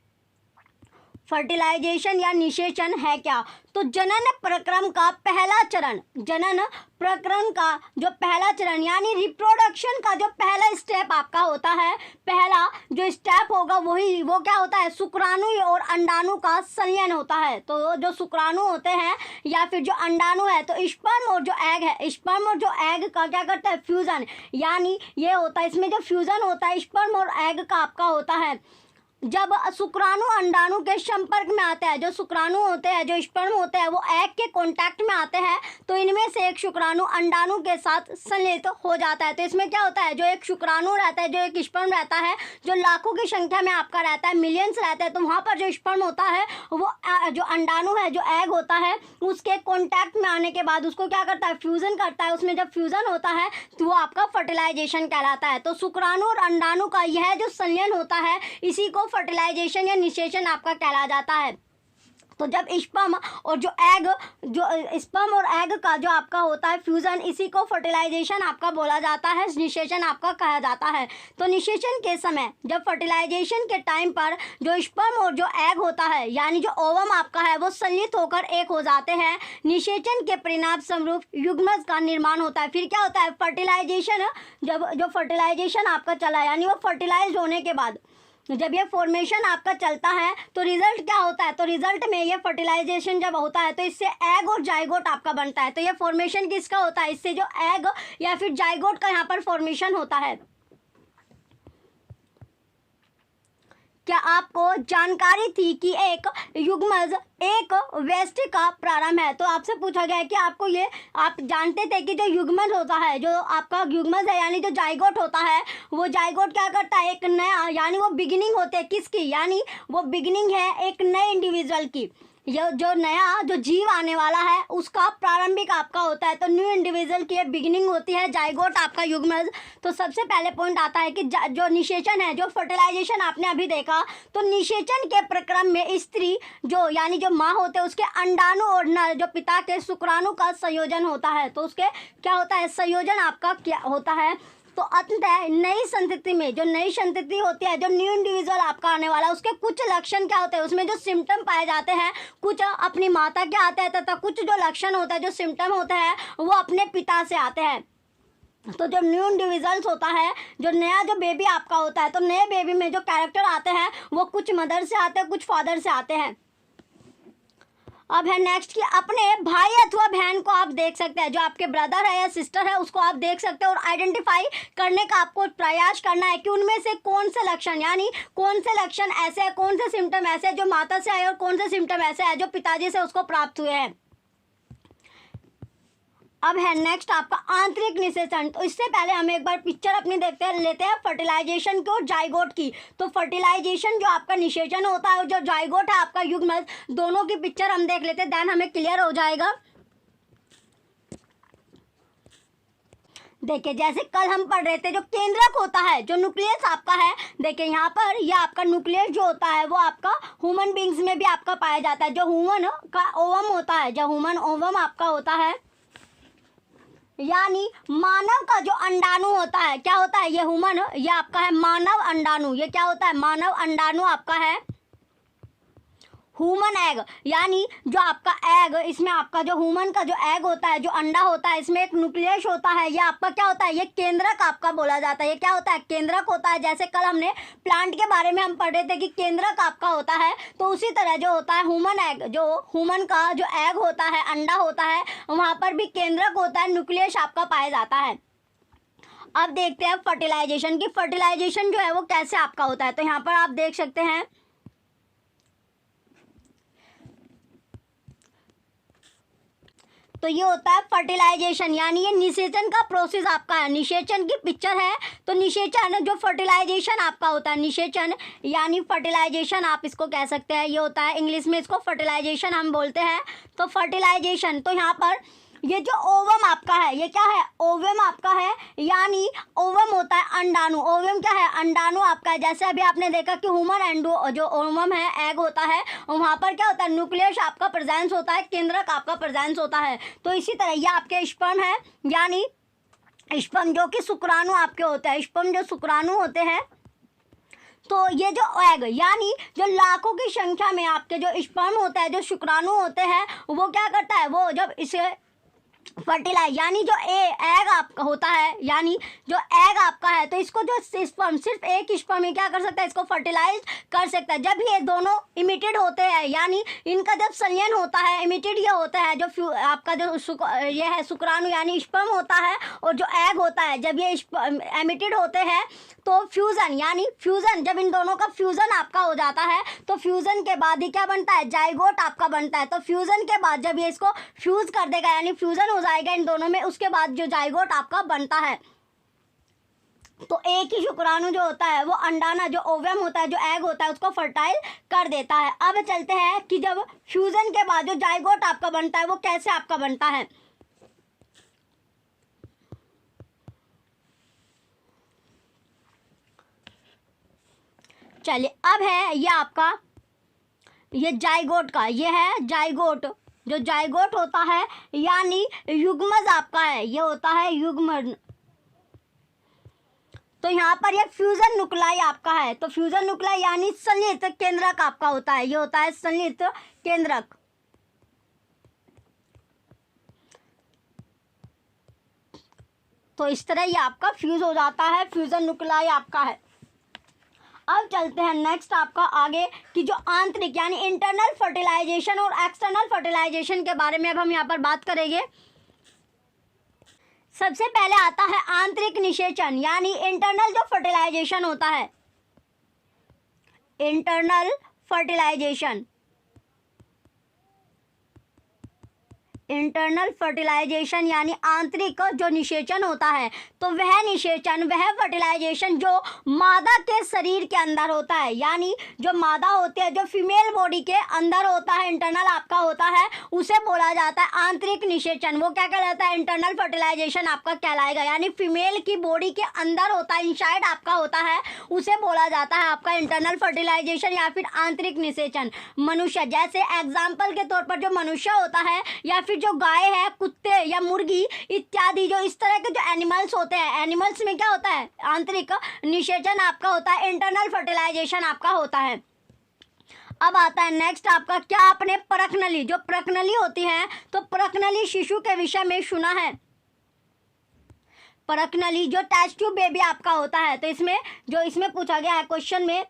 फर्टिलाइजेशन या निषेचन है क्या, तो जनन प्रक्रम का पहला चरण, जनन प्रक्रम का जो पहला चरण यानी रिप्रोडक्शन का जो पहला स्टेप आपका होता है, पहला जो स्टेप होगा वही वो क्या होता है, शुक्राणु और अंडाणु का संलयन होता है। तो जो शुक्राणु होते हैं या फिर जो अंडाणु है, तो स्पर्म और जो एग है, स्पर्म और जो एग का क्या करता है, फ्यूजन, यानी ये होता है, इसमें जो फ्यूजन होता है स्पर्म और एग का आपका होता है, जब शुक्राणु अंडाणु के संपर्क में आते हैं, जो शुक्राणु होते हैं, जो स्पर्म होते हैं, वो एग के कांटेक्ट में आते हैं, तो इनमें से एक शुक्राणु अंडाणु के साथ संलयित हो जाता है। तो इसमें क्या होता है, जो एक शुक्राणु रहता है, जो एक स्पर्म रहता है, जो लाखों की संख्या में आपका रहता है, मिलियंस रहते हैं, तो वहाँ पर जो स्पर्म होता है वो जो अंडाणु है, जो एग होता है, उसके कॉन्टैक्ट में आने के बाद उसको क्या करता है, फ्यूज़न करता है। उसमें जब फ्यूज़न होता है तो वो आपका फर्टिलाइजेशन कहलाता है। तो शुक्राणु और अंडाणु का यह जो संलयन होता है, इसी को फर्टिलाइजेशन या निषेचन आपका कहला जाता है। तो जब स्पर्म और जो स्पर्म और एग का जो आपका होता है फ्यूज़न, इसी को फर्टिलाइजेशन आपका बोला जाता है, निषेचन आपका कहा जाता है। तो निषेचन के समय, जब फर्टिलाइजेशन के टाइम पर जो स्पर्म और जो एग होता है, यानी जो ओवम आपका है, वो संलित होकर एक हो जाते हैं। निषेचन के परिणाम स्वरूप युग्मज का निर्माण होता है। फिर क्या होता है, फर्टिलाइजेशन, जब जो फर्टिलाइजेशन आपका चला, यानी वो फर्टिलाइज होने के बाद जब ये फॉर्मेशन आपका चलता है, तो रिजल्ट क्या होता है, तो रिजल्ट में ये फर्टिलाइजेशन जब होता है तो इससे एग और जाइगोट आपका बनता है। तो ये फॉर्मेशन किसका होता है, इससे जो एग या फिर जाइगोट का यहाँ पर फॉर्मेशन होता है। क्या आपको जानकारी थी कि एक युग्मज एक व्यष्टि का प्रारंभ है? तो आपसे पूछा गया है कि आपको ये, आप जानते थे कि जो युग्मज होता है, जो आपका युग्मज है, यानी जो जाइगोट होता है, वो जाइगोट क्या करता है, एक नया, यानी वो बिगिनिंग होती है किसकी, यानी वो बिगिनिंग है एक नए इंडिविजुअल की। ये जो नया जो जीव आने वाला है उसका प्रारंभिक आपका होता है। तो न्यू इंडिविजुअल की बिगिनिंग होती है जाइगोट आपका युग्मज। तो सबसे पहले पॉइंट आता है कि जो निषेचन है, जो फर्टिलाइजेशन आपने अभी देखा, तो निषेचन के प्रक्रम में स्त्री जो, यानी जो माँ होते हैं, उसके अंडाणु और नर जो पिता के शुक्राणु का संयोजन होता है। तो उसके क्या होता है, संयोजन आपका क्या होता है। तो अंततः नई संतति में, जो नई संतति होती है, जो न्यू इंडिविजुअल आपका आने वाला है, उसके कुछ लक्षण क्या होते हैं, उसमें जो सिम्टम पाए जाते हैं, कुछ अपनी माता के आते हैं तथा कुछ जो लक्षण होता है, जो सिम्टम होते हैं, वो अपने पिता से आते हैं। तो जो न्यू इंडिविजुअल्स होता है, जो नया जो बेबी आपका होता है, तो नए बेबी में जो कैरेक्टर आते हैं वो कुछ मदर से आते हैं, कुछ फादर से आते हैं। अब है नेक्स्ट कि अपने भाई अथवा बहन को आप देख सकते हैं, जो आपके ब्रदर है या सिस्टर है, उसको आप देख सकते हैं और आइडेंटिफाई करने का आपको प्रयास करना है कि उनमें से कौन से लक्षण, यानी कौन से लक्षण ऐसे हैं, कौन से सिम्टम ऐसे हैं जो माता से आए और कौन से सिम्टम ऐसे हैं जो पिताजी से उसको प्राप्त हुए हैं। अब है नेक्स्ट आपका आंतरिक निषेचन। तो इससे पहले हम एक बार पिक्चर अपनी लेते हैं फर्टिलाइजेशन की और जाइगोट की। तो फर्टिलाइजेशन जो आपका निषेचन होता है और जो जाइगोट है आपका युग्मज, दोनों की पिक्चर हम देख लेते हैं, देन हमें क्लियर हो जाएगा। देखिए जैसे कल हम पढ़ रहे थे, जो केंद्रक होता है, जो न्यूक्लियस आपका है, देखिए यहाँ पर यह आपका न्यूक्लियस जो होता है वो आपका ह्यूमन बींग्स में भी आपका पाया जाता है। जो ह्यूमन का ओवम होता है, जो ह्यूमन ओवम आपका होता है, यानी मानव का जो अंडाणु होता है, क्या होता है, ये ह्यूमन, ये आपका है मानव अंडाणु। ये क्या होता है, मानव अंडाणु आपका है ह्यूमन एग, यानी जो आपका एग, इसमें आपका जो ह्यूमन का जो एग होता है, जो अंडा होता है, इसमें एक न्यूक्लियस होता है। ये आपका क्या होता है, ये केंद्रक आपका बोला जाता है। ये क्या होता है, केंद्रक होता है। जैसे कल हमने प्लांट के बारे में हम पढ़ रहे थे कि केंद्रक आपका होता है, तो उसी तरह जो होता है ह्यूमन एग, जो ह्यूमन का जो एग होता है, अंडा होता है, वहाँ पर भी केंद्रक होता है, न्यूक्लियस आपका पाया जाता है। अब देखते हैं फर्टिलाइजेशन की। फर्टिलाइजेशन जो है वो कैसे आपका होता है। तो यहाँ पर आप देख सकते हैं, तो ये होता है फर्टिलाइजेशन, यानी ये निषेचन का प्रोसेस आपका है। निषेचन की पिक्चर है। तो निषेचन जो फर्टिलाइजेशन आपका होता है, निषेचन यानी फर्टिलाइजेशन आप इसको कह सकते हैं। ये होता है, इंग्लिश में इसको फर्टिलाइजेशन हम बोलते हैं। तो फर्टिलाइजेशन, तो यहाँ पर ये जो ओवम आपका है, ये क्या है, ओवम आपका है, यानी ओवम होता है अंडाणु। ओवम क्या है, अंडाणु आपका है। जैसे अभी आपने देखा कि ह्यूमन एंडो जो ओवम है, एग होता है, वहाँ पर क्या होता है, न्यूक्लियस आपका प्रेजेंस होता है, केंद्रक आपका प्रेजेंस होता है। तो इसी तरह ये आपके स्पर्म है, यानी स्पर्म जो कि शुक्राणु आपके होते हैं। स्पर्म जो शुक्राणु होते हैं, तो ये जो एग, यानी जो लाखों की संख्या में आपके जो स्पर्म होता है, जो शुक्राणु होते हैं, वो क्या करता है, वो जब इसे फर्टिलाइज यानी जो एग आपका होता है, यानी जो एग आपका है, तो इसको जो स्पर्म, सिर्फ एक स्पर्म ही क्या कर सकता है, इसको फर्टिलाइज कर सकता है। जब ये दोनों इमिटेड होते हैं, यानी इनका जब संलयन होता है, इमिटेड ये होता है जो आपका जो ये है शुक्राणु यानी स्पर्म होता है, और जो एग होता है, जब ये इमिटेड होते हैं तो फ्यूज़न, यानी फ्यूज़न, जब इन दोनों का फ्यूज़न आपका हो जाता है तो फ्यूज़न के बाद ही क्या बनता है, जाइगोट आपका बनता है। तो फ्यूज़न के बाद जब ये इसको फ्यूज़ कर देगा, यानी फ्यूज़न हो जाएगा इन दोनों में, उसके बाद जो जाइगोट आपका बनता है। तो एक ही शुक्राणु जो होता है वो अंडाना, जो ओवम होता है, जो एग होता है, उसको फर्टाइल कर देता है। अब चलते हैं कि जब फ्यूज़न के बाद जो जाइगोट आपका बनता है वो कैसे आपका बनता है। चलिए, अब है ये आपका ये जाइगोट का, ये है जाइगोट। जो जाइगोट होता है यानी युग्मज आपका है, ये होता है युग्मज। तो यहाँ पर ये फ्यूजन न्यूक्लाई आपका है, तो फ्यूजन न्यूक्लाई यानी संयुक्त केंद्रक आपका होता है, ये होता है संयुक्त केंद्रक। तो इस तरह ये आपका फ्यूज हो जाता है, फ्यूजन न्यूक्लाई आपका है। अब चलते हैं नेक्स्ट आपका आगे कि जो आंतरिक यानी इंटरनल फर्टिलाइजेशन और एक्सटर्नल फर्टिलाइजेशन के बारे में अब हम यहाँ पर बात करेंगे। सबसे पहले आता है आंतरिक निषेचन, यानी इंटरनल जो फर्टिलाइजेशन होता है, इंटरनल फर्टिलाइजेशन, इंटरनल फर्टिलाइजेशन यानी आंतरिक जो निषेचन होता है, तो वह निषेचन, वह फर्टिलाइजेशन जो मादा के शरीर के अंदर होता है, यानी जो मादा होती है, जो फीमेल बॉडी के अंदर होता है, इंटरनल आपका होता है, उसे बोला जाता है आंतरिक निषेचन। वो क्या कहलाता है, इंटरनल फर्टिलाइजेशन आपका कहलाएगा, यानी फीमेल की बॉडी के अंदर होता है, इनसाइड आपका होता है, उसे बोला जाता है आपका इंटरनल फर्टिलाइजेशन या फिर आंतरिक निषेचन। मनुष्य, जैसे एग्जाम्पल के तौर पर जो मनुष्य होता है, या फिर जो गाय है, कुत्ते या मुर्गी इत्यादि, जो इस तरह के जो एनिमल्स होते हैं, एनिमल्स में क्या होता है, आंतरिक निषेचन आपका होता है, इंटरनल फर्टिलाइजेशन आपका होता है। अब आता है नेक्स्ट आपका, क्या आपने परकनली, जो परकनली होती है, तो परकनली शिशु के विषय में सुना है। परकनली जो टेस्ट ट्यूब बेबी आपका होता है, तो इसमें जो इसमें पूछा गया है क्वेश्चन में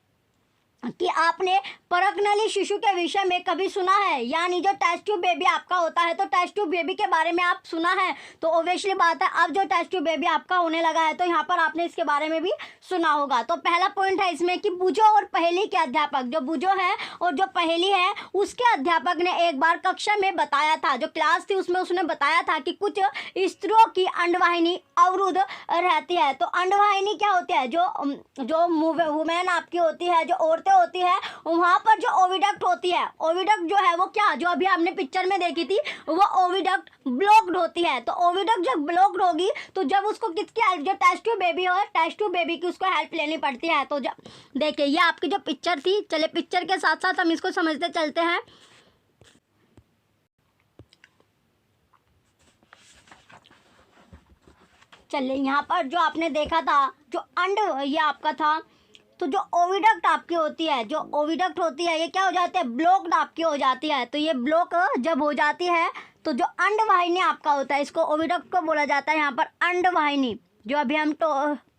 कि आपने परकनली शिशु के विषय में कभी सुना है, यानी जो टेस्ट ट्यूब बेबी आपका होता है, तो टेस्ट ट्यूब बेबी के बारे में आप सुना है, तो ओब्वियसली बात है अब जो टेस्ट ट्यूब बेबी आपका होने लगा है, तो यहाँ पर आपने इसके बारे में भी सुना होगा। तो पहला पॉइंट है इसमें कि बुझो और पहेली के अध्यापक, जो बुझो है और जो पहेली है, उसके अध्यापक ने एक बार कक्षा में बताया था, जो क्लास थी उसमें उसने बताया था कि कुछ स्त्रियों की अंडवाहिनी अवरुद्ध रहती है। तो अंडवाहिनी क्या होती है, जो वुमेन आपकी होती है, जो औरतें होती है, वहाँ पर जो ओविडक्ट होती है, ओविडक्ट जो है वो क्या, जो अभी हमने पिक्चर में देखी थी, वो ओविडक्ट ब्लॉक्ड होती है। तो ओविडक्ट जब ब्लॉक्ड होगी तो जब उसको किसकी हेल्प, जो टेस्ट ट्यूब बेबी हो, टेस्ट ट्यूब बेबी की उसको हेल्प लेनी पड़ती है। तो जब देखिए ये आपकी जो पिक्चर थी, चले पिक्चर के साथ साथ हम इसको समझते चलते हैं। चलिए यहाँ पर जो आपने देखा था, जो अंड ये आपका था, तो जो ओविडक्ट आपकी होती है, जो ओविडक्ट होती है, ये क्या हो जाती है, ब्लॉक्ड आपकी हो जाती है। तो ये ब्लॉक जब हो जाती है तो जो अंडवाहिनी आपका होता है, इसको ओविडक्ट को बोला जाता है यहाँ पर अंडवाहिनी। जो अभी हम तो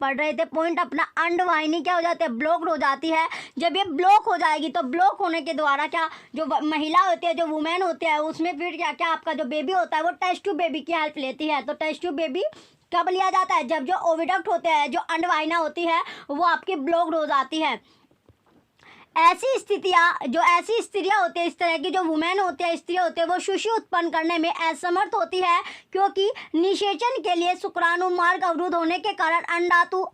पढ़ रहे थे पॉइंट अपना, अंडवाहिनी क्या हो जाती है, ब्लॉक्ड हो जाती है। जब ये ब्लॉक हो जाएगी तो ब्लॉक होने के द्वारा क्या, जो महिला होती है, जो वुमेन होती है, उसमें फिर क्या क्या आपका जो बेबी होता है वो टेस्ट ट्यूब बेबी की हेल्प लेती है। तो टेस्ट ट्यूब बेबी कब लिया जाता है, जब जो ओविडक्ट होते हैं, जो अंडवाहिनी होती है, वो आपकी ब्लॉक्ड हो जाती है। ऐसी स्थितियाँ, जो ऐसी स्त्रियाँ होती है, इस तरह की जो वुमेन होती है, स्त्री होती है, वो शिशु उत्पन्न करने में असमर्थ होती है, क्योंकि निषेचन के लिए शुक्राणु मार्ग अवरुद्ध होने के कारण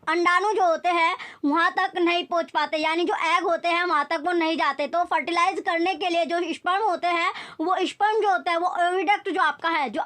अंडाणु जो होते हैं वहाँ तक नहीं पहुँच पाते, यानी जो एग होते हैं वहाँ तक वो नहीं जाते। तो फर्टिलाइज करने के लिए जो स्पर्म होते हैं, वो स्पर्म जो होता है वो ओविडक्ट जो आपका है, जो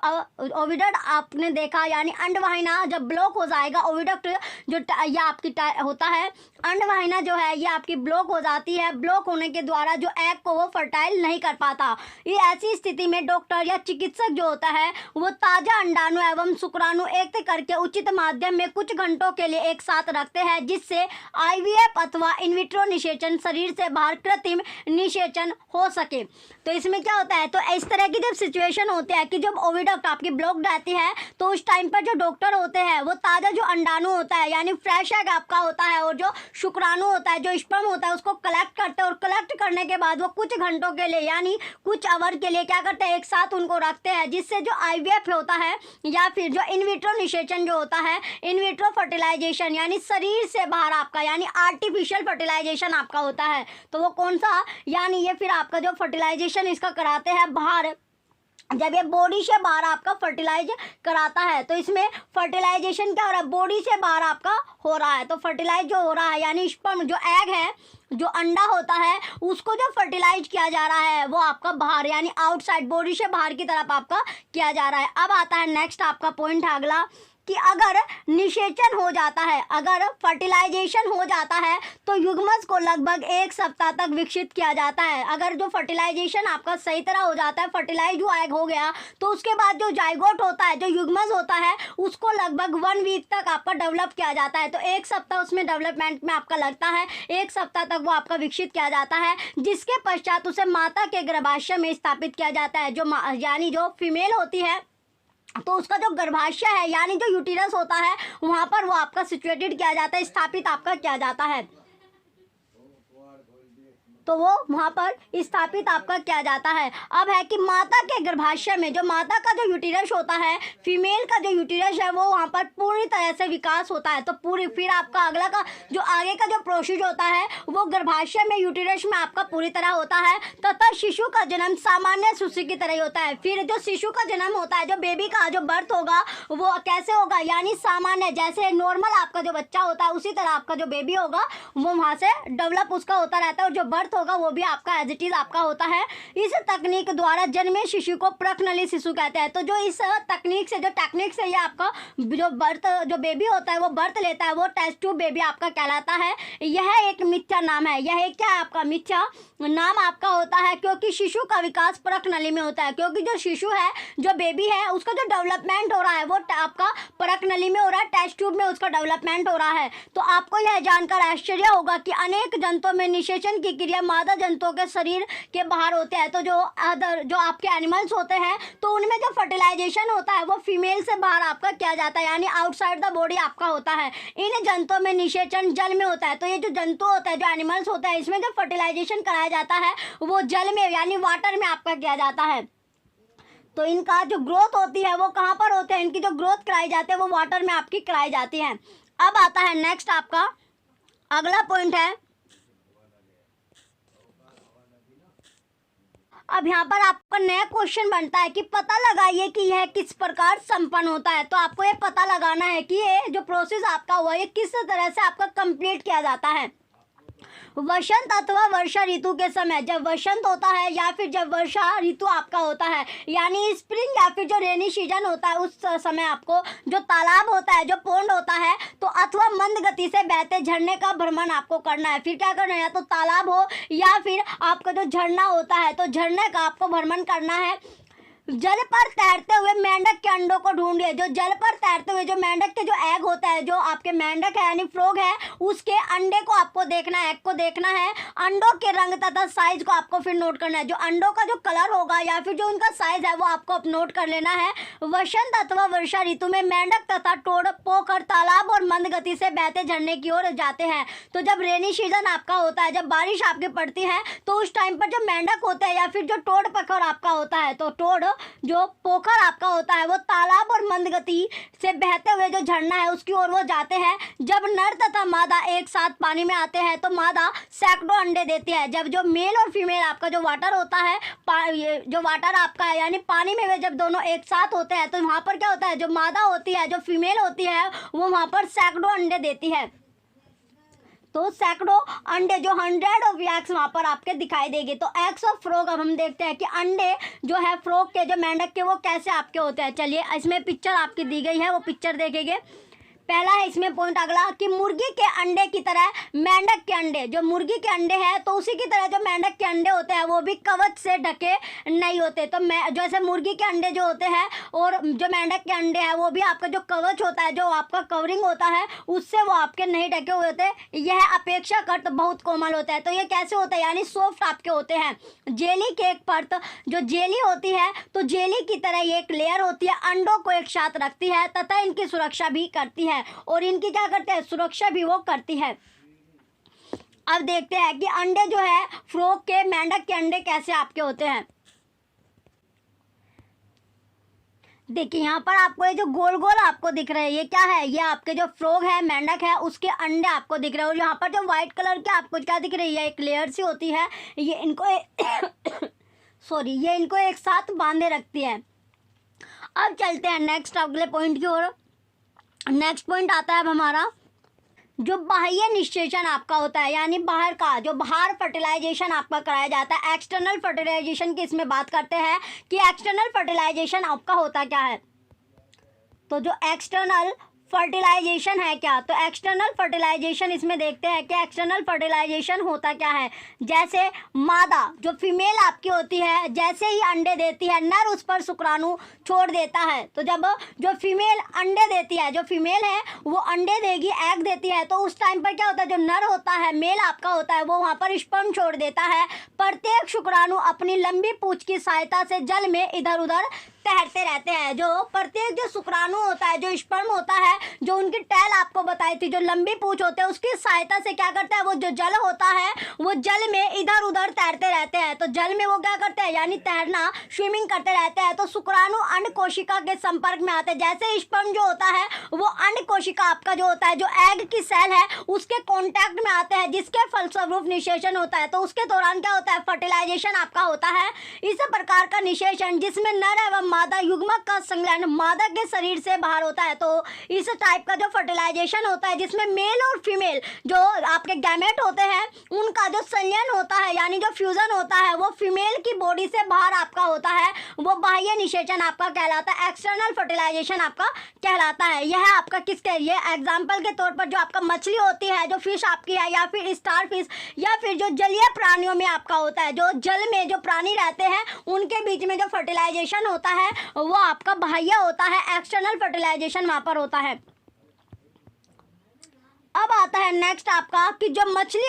ओविडक्ट आपने देखा, यानी अंडवाहिना जब ब्लॉक हो जाएगा, ओविडक्ट जो ये आपकी होता है, अंडवाहिना जो है ये आपकी ब्लॉक हो जाती है, हैं, ब्लॉक होने के द्वारा जो एग को वो फर्टाइल नहीं कर पाता। ये ऐसी स्थिति में डॉक्टर या चिकित्सक जो होता है वो ताज़ा अंडाणु एवं शुक्राणु एकत्र करके उचित माध्यम में कुछ घंटों के लिए एक साथ रखते हैं, जिससे IVF अथवा इनविट्रो निषेचन, शरीर से बाहर कृत्रिम निषेचन हो सके। तो इसमें क्या होता है, तो इस तरह की जब सिचुएशन होती है कि जब ओविडक्ट आपकी ब्लॉक्ड रहती है, तो उस टाइम पर जो डॉक्टर होते हैं वो ताज़ा जो अंडाणु होता है यानी फ्रेश एग आपका होता है और जो शुक्राणु होता है, जो स्पर्म होता है, उसको कलेक्ट करते हैं और कलेक्ट करने के बाद वो कुछ घंटों के लिए यानी कुछ आवर के लिए क्या करते हैं, एक साथ उनको रखते हैं, जिससे जो IVF होता है या फिर जो इनविट्रो निषेचन जो होता है, इनविट्रो फर्टिलाइजेशन यानी शरीर से बाहर आपका यानी आर्टिफिशियल फर्टिलाइजेशन आपका होता है। तो वो कौन सा, यानी ये फिर आपका जो फर्टिलाइजेशन इसका कराते हैं बाहर, जब ये बॉडी से बाहर आपका फर्टिलाइज कराता है, तो इसमें फर्टिलाइजेशन क्या हो रहा है, बॉडी से बाहर आपका हो रहा है। तो फर्टिलाइज जो हो रहा है यानी स्पर्म जो एग है, जो अंडा होता है, उसको जो फर्टिलाइज किया जा रहा है वो आपका बाहर यानी आउटसाइड बॉडी से बाहर की तरफ आपका किया जा रहा है। अब आता है नेक्स्ट आपका पॉइंट अगला कि अगर निषेचन हो जाता है, अगर फर्टिलाइजेशन हो जाता है, तो युग्मज को लगभग 1 सप्ताह तक विकसित किया जाता है। अगर जो फर्टिलाइजेशन आपका सही तरह हो जाता है, फर्टिलाइज जो एग हो गया, तो उसके बाद जो जाइगोट होता है, जो युग्मज होता है, उसको लगभग 1 वीक तक आपका डेवलप किया जाता है। तो 1 सप्ताह उसमें डेवलपमेंट में आपका लगता है, 1 सप्ताह तक वो आपका विकसित किया जाता है, जिसके पश्चात उसे माता के गर्भाशय में स्थापित किया जाता है। जो यानी जो फीमेल होती है, तो उसका जो गर्भाशय है यानी जो यूटिरस होता है, वहाँ पर वो आपका सिचुएटेड किया जाता है, स्थापित आपका किया जाता है। तो वो वहाँ पर स्थापित आपका किया जाता है। अब है कि माता के गर्भाशय में जो माता का जो यूटिरस होता है, फीमेल का जो यूटिरस है, वो वहाँ पर पूरी तरह से विकास होता है। तो पूरी फिर आपका अगला का जो आगे का जो प्रोसेस होता है वो गर्भाशय में यूटिरस में आपका पूरी तरह होता है, तथा शिशु का जन्म सामान्य शिशु की तरह ही होता है। फिर जो शिशु का जन्म होता है, जो बेबी का जो बर्थ होगा वो कैसे होगा, यानी सामान्य जैसे नॉर्मल आपका जो बच्चा होता है उसी तरह आपका जो बेबी होगा वो वहाँ से डेवलप उसका होता रहता है, और जो बर्थ होगा वो भी आपका एज इट इज आपका होता है। इस तकनीक द्वारा जन्मे शिशु को प्रकनली शिशु कहते हैं। तो जो इस तकनीक से ये आपका जो बर्थ जो बेबी होता है वो बर्थ लेता है, वो टेस्ट ट्यूब बेबी आपका कहलाता है। यह एक मिथ्या नाम है, यह एक क्या है आपका मिथ्या नाम आपका होता है, क्योंकि शिशु का विकास प्रकनली में होता है। क्योंकि जो शिशु है, जो बेबी है, उसका जो डेवलपमेंट हो रहा है वो आपका प्रकनली में हो रहा है, टेस्ट ट्यूब में उसका डेवलपमेंट हो रहा है। तो आपको यह जानकर आश्चर्य होगा कि अनेक जंतुओं में निषेचन की क्रिया मादा जंतुओं के शरीर के बाहर होते हैं। तो जो अदर जो आपके एनिमल्स होते हैं, तो उनमें जो फर्टिलाइजेशन होता है वो फीमेल से बाहर आपका किया जाता है, यानी आउटसाइड द बॉडी आपका होता है। इन जंतुओं में निषेचन जल में होता है। तो ये जो जंतु होता है, जो एनिमल्स होता है, इसमें जो फर्टिलाइजेशन कराया जाता है वो जल में यानी वाटर में आपका किया जाता है। तो इनका जो ग्रोथ होती है वो कहाँ पर होते हैं, इनकी जो ग्रोथ कराई जाती है वो वाटर में आपकी कराई जाती है। अब आता है नेक्स्ट आपका अगला पॉइंट है, अब यहाँ पर आपका नया क्वेश्चन बनता है कि पता लगाइए कि यह किस प्रकार संपन्न होता है। तो आपको ये पता लगाना है कि ये जो प्रोसेस आपका हुआ ये किस तरह से आपका कंप्लीट किया जाता है। वसंत अथवा वर्षा ऋतु के समय, जब वसंत होता है या फिर जब वर्षा ऋतु आपका होता है, यानी स्प्रिंग या फिर जो रेनी सीजन होता है, उस समय आपको जो तालाब होता है, जो पौंड होता है, तो अथवा मंद गति से बहते झरने का भ्रमण आपको करना है। फिर क्या करना है, या तो तालाब हो या फिर आपका जो झरना होता है, तो झरने का आपको भ्रमण करना है। जल पर तैरते हुए मेंढक के अंडों को ढूंढिए। जो जल पर तैरते हुए जो मेंढक के जो एग होता है, जो आपके मेंढक है यानी फ्रॉग है, उसके अंडे को आपको देखना है, एग को देखना है। अंडों के रंग तथा साइज को आपको फिर नोट करना है। जो अंडों का जो कलर होगा या फिर जो उनका साइज है वो आपको नोट कर लेना है। वसंत अथवा वर्षा ऋतु में मेंढक तथा टोड़ पोखर, तालाब और मंद गति से बहते झरने की ओर जाते हैं। तो जब रेनी सीजन आपका होता है, जब बारिश आपकी पड़ती है, तो उस टाइम पर जो मेंढक होते हैं या फिर जो टोड़ पोखर आपका होता है, तो टोड़ जो पोखर आपका होता है वो तालाब और मंद गति से बहते हुए जो झरना है उसकी ओर वो जाते हैं। जब नर तथा मादा एक साथ पानी में आते हैं तो मादा सैकड़ों अंडे देती है। जब जो मेल और फीमेल आपका जो वाटर होता है, जो वाटर आपका है यानी पानी में वे जब दोनों एक साथ होते हैं, तो वहाँ पर क्या होता है, जो मादा होती है, जो फीमेल होती है, वो वहाँ पर सैकड़ों अंडे देती है। तो सैकड़ों अंडे जो 100 ऑफ एग्स वहाँ पर आपके दिखाई देंगे। तो एग्स ऑफ फ्रॉग अब हम देखते हैं कि अंडे जो है फ्रॉग के, जो मेंढक के, वो कैसे आपके होते हैं। चलिए इसमें पिक्चर आपकी दी गई है, वो पिक्चर देखेंगे। पहला है इसमें पॉइंट अगला कि मुर्गी के अंडे की तरह मेंढक के अंडे, जो मुर्गी के अंडे हैं तो उसी की तरह जो मेंढक के अंडे होते हैं वो भी कवच से ढके नहीं होते। तो जैसे मुर्गी के अंडे जो होते हैं और जो मेंढक के अंडे हैं वो भी आपका जो कवच होता है, जो आपका कवरिंग होता है, उससे वो आपके नहीं ढके हुए होते। यह अपेक्षाकृत बहुत कोमल होता है। तो ये कैसे होता है, यानी सॉफ्ट आपके होते हैं। जेली की एक परत, जो जेली होती है तो जेली की तरह ये एक लेयर होती है, अंडों को एक साथ रखती है तथा इनकी सुरक्षा भी करती है, और इनकी क्या करते हैं, सुरक्षा भी वो करती है। अब देखते हैं कि अंडे जो है फ्रॉग के, मेंढक के अंडे कैसे आपके होते हैं। देखिए यहाँ पर आपको ये जो गोल गोल आपको दिख रहे हैं ये क्या है, ये आपके जो फ्रॉग है, मेंढक है, उसके अंडे आपको दिख रहे हैं। और यहाँ पर जो व्हाइट कलर के आपको क्या दिख रही है, एक लेयर सी होती है, ये इनको सॉरी ये इनको एक साथ बांधे रखती है। अब चलते हैं नेक्स्ट अगले पॉइंट की ओर। नेक्स्ट पॉइंट आता है अब हमारा जो बाह्य निषेचन आपका होता है, यानी बाहर का, जो बाहर फर्टिलाइजेशन आपका कराया जाता है। एक्सटर्नल फर्टिलाइजेशन की इसमें बात करते हैं कि एक्सटर्नल फर्टिलाइजेशन आपका होता क्या है। तो जो एक्सटर्नल फर्टिलाइजेशन है क्या, तो एक्सटर्नल फर्टिलाइजेशन इसमें देखते हैं कि एक्सटर्नल फर्टिलाइजेशन होता क्या है। जैसे मादा जो फीमेल आपकी होती है, जैसे ही अंडे देती है, नर उस पर शुक्राणु छोड़ देता है। तो जब जो फीमेल अंडे देती है, जो फीमेल है वो अंडे देगी, एग देती है, तो उस टाइम पर क्या होता है, जो नर होता है, मेल आपका होता है, वो वहाँ पर स्पर्म छोड़ देता है। प्रत्येक शुक्राणु अपनी लंबी पूंछ की सहायता से जल में इधर उधर तैरते रहते हैं। जो प्रत्येक जो शुक्राणु होता है, जो स्पर्म होता है, जो उनकी टैल आपको बताई थी, जो लंबी पूंछ होते हैं, उसकी सहायता से क्या करता है, वो जो जल होता है वो जल में इधर उधर तैरते रहते हैं। तो जल में वो क्या करते हैं, यानी तैरना, स्विमिंग करते रहते हैं। तो शुक्राणु अंड कोशिका के संपर्क में आते हैं। जैसे स्पर्म जो होता है वो अंड कोशिका आपका जो होता है, जो एग की सेल है, उसके कॉन्टैक्ट में आते हैं, जिसके फलस्वरूप निषेचन होता है। तो उसके दौरान क्या होता है, फर्टिलाइजेशन आपका होता है। इस प्रकार का निषेचन जिसमें नर एवं मादा युग्मक का संलयन मादा के शरीर से बाहर होता है। तो इस टाइप का जो फर्टिलाइजेशन होता है जिसमें मेल और फीमेल जो आपके गैमेट होते हैं उनका जो संलयन होता है, यानी जो फ्यूजन होता है, वो फीमेल की बॉडी से बाहर आपका होता है, वो बाह्य निषेचन आपका कहलाता है, एक्सटर्नल फर्टिलाइजेशन आपका कहलाता है। यह आपका किसके लिए, एग्जाम्पल के तौर पर जो आपका मछली होती है, जो फिश आपकी है, या फिर स्टार फिश, या फिर जो जलीय प्राणियों में आपका होता है, जो जल में जो प्राणी रहते हैं उनके बीच में जो फर्टिलाइजेशन होता है वो आपका बाह्य होता है, एक्सटर्नल फर्टिलाइजेशन वहां पर होता है। अब आता है नेक्स्ट आपका कि जो मछली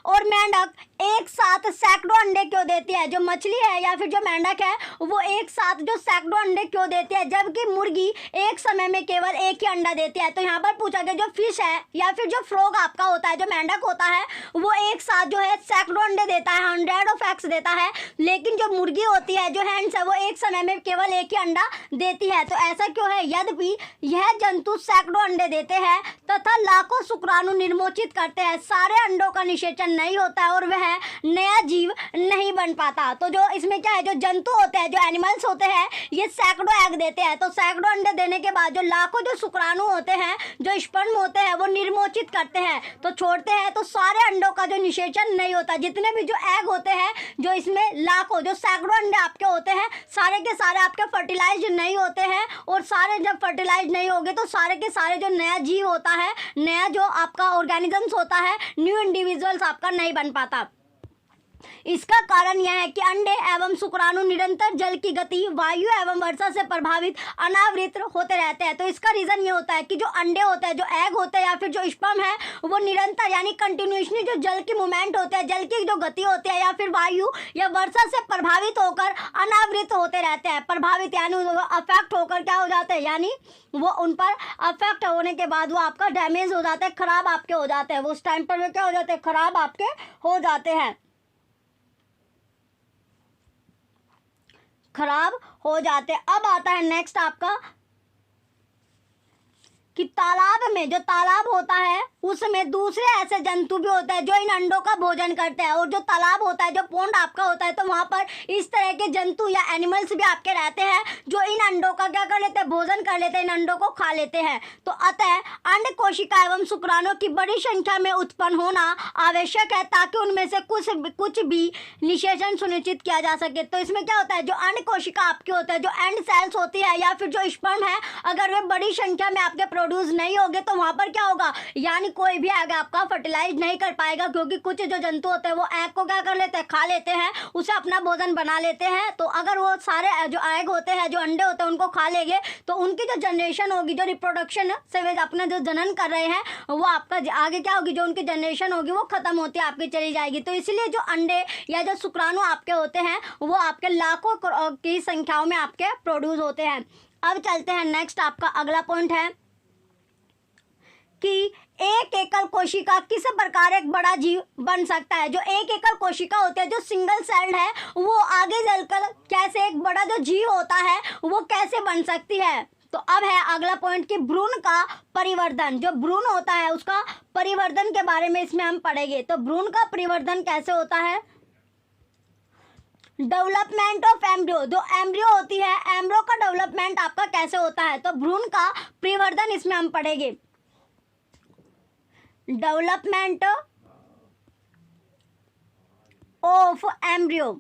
और मेंढक एक साथ सैकड़ों अंडे क्यों देती है। जो मछली है या फिर जो मेंढक है वो एक साथ जो सैकड़ों अंडे क्यों देती है, जबकि मुर्गी एक समय में केवल एक ही अंडा देती है। तो यहाँ पर पूछा गया जो फिश है या फिर जो फ्रॉग आपका होता है, जो मेंढक होता है, वो एक साथ जो है सैकड़ों अंडे देता है, 100 ऑफ एग्स देता है। लेकिन जो मुर्गी होती है, जो हैंड्स है, वो एक समय में केवल एक ही अंडा देती है। तो ऐसा क्यों है, यद्यपि यह जंतु सैकड़ों अंडे देते हैं तथा लाखों शुक्राणु निर्मोचित करते हैं, सारे अंडों का निषेचन नहीं होता है और वह नया जीव नहीं बन पाता। तो जो इसमें क्या है, जो जंतु होते हैं, जो एनिमल्स होते हैं, ये सैकड़ों एग देते हैं। तो सैकड़ों अंडे देने के बाद जो लाखों जो शुक्राणु होते हैं, जो स्पर्म होते हैं, वो निर्मोचित करते हैं, तो छोड़ते हैं। तो सारे अंडों का जो निषेचन नहीं होता। जितने भी जो एग होते हैं, जो इसमें लाखों जो सैकड़ों अंडे आपके होते हैं, सारे के सारे आपके फर्टिलाइज नहीं होते हैं। और सारे जब फर्टिलाइज नहीं होंगे तो सारे के सारे जो नया जीव होता है, नया जो आपका ऑर्गेनिजम्स होता है, न्यू इंडिविजुअल्स आपका नहीं बन पाता। इसका कारण यह है कि अंडे एवं शुक्राणु निरंतर जल की गति, वायु एवं वर्षा से प्रभावित अनावृत होते रहते हैं। तो इसका रीजन ये होता है कि जो अंडे होते हैं, जो एग होते हैं या फिर जो स्पर्म है, वो निरंतर यानी कंटिन्यूसली जो जल की मूवमेंट होते हैं, जल की जो गति होती है, या फिर वायु या वर्षा से प्रभावित होकर अनावृत होते रहते हैं। प्रभावित यानी अफेक्ट होकर क्या हो जाते हैं, यानी वो उन पर अफेक्ट होने के बाद वो आपका डैमेज हो जाता है, खराब आपके हो जाते हैं। वो उस टाइम पर वो क्या हो जाते हैं, खराब आपके हो जाते हैं, खराब हो जाते हैं। अब आता है नेक्स्ट आपका कि तालाब में जो तालाब होता है उसमें दूसरे ऐसे जंतु भी होते हैं जो इन अंडों का भोजन करते हैं, और जो तालाब होता है, जो पोंड आपका होता है, तो वहाँ पर इस तरह के जंतु या एनिमल्स भी आपके रहते हैं जो इन अंडों का क्या कर लेते हैं, भोजन कर लेते हैं, इन अंडों को खा लेते हैं। तो अतः अंड कोशिका एवं शुक्राणु की बड़ी संख्या में उत्पन्न होना आवश्यक है ताकि उनमें से कुछ भी निषेचन सुनिश्चित किया जा सके। तो इसमें क्या होता है, जो अंड कोशिका आपके होते हैं, जो एंड सेल्स होती है या फिर जो स्पर्म है, अगर वे बड़ी संख्या में आपके प्रोड्यूस नहीं होंगे तो वहाँ पर क्या होगा, यानी कोई भी एग आपका फर्टिलाइज नहीं कर पाएगा, क्योंकि कुछ जो जंतु होते हैं वो एग को क्या कर लेते हैं, खा लेते हैं, उसे अपना भोजन बना लेते हैं। तो अगर वो सारे जो एग होते हैं, जो अंडे होते हैं, उनको खा लेंगे तो उनकी जो जनरेशन होगी, जो रिप्रोडक्शन से वे अपना जो जनन कर रहे हैं, वो आपका आगे क्या होगी, जो उनकी जनरेशन होगी वो खत्म होती है आपकी चली जाएगी। तो इसलिए जो अंडे या जो शुक्राणु आपके होते हैं वो आपके लाखों की संख्याओं में आपके प्रोड्यूस होते हैं। अब चलते हैं नेक्स्ट, आपका अगला पॉइंट है कि एक एकल कोशिका किस प्रकार एक बड़ा जीव बन सकता है। जो एक एकल कोशिका होती है, जो सिंगल सेल्ड है, वो आगे चलकर कैसे एक बड़ा जो जीव होता है वो कैसे बन सकती है। तो अब है अगला पॉइंट कि भ्रूण का परिवर्धन। जो भ्रूण होता है उसका परिवर्धन के बारे में इसमें हम पढ़ेंगे। तो भ्रूण का परिवर्धन कैसे होता है, डेवलपमेंट ऑफ एम्ब्रियो, जो एम्ब्रियो होती है, एम्ब्रियो का डेवलपमेंट आपका कैसे होता है, तो भ्रूण का परिवर्धन इसमें हम पढ़ेंगे। Development of embryo,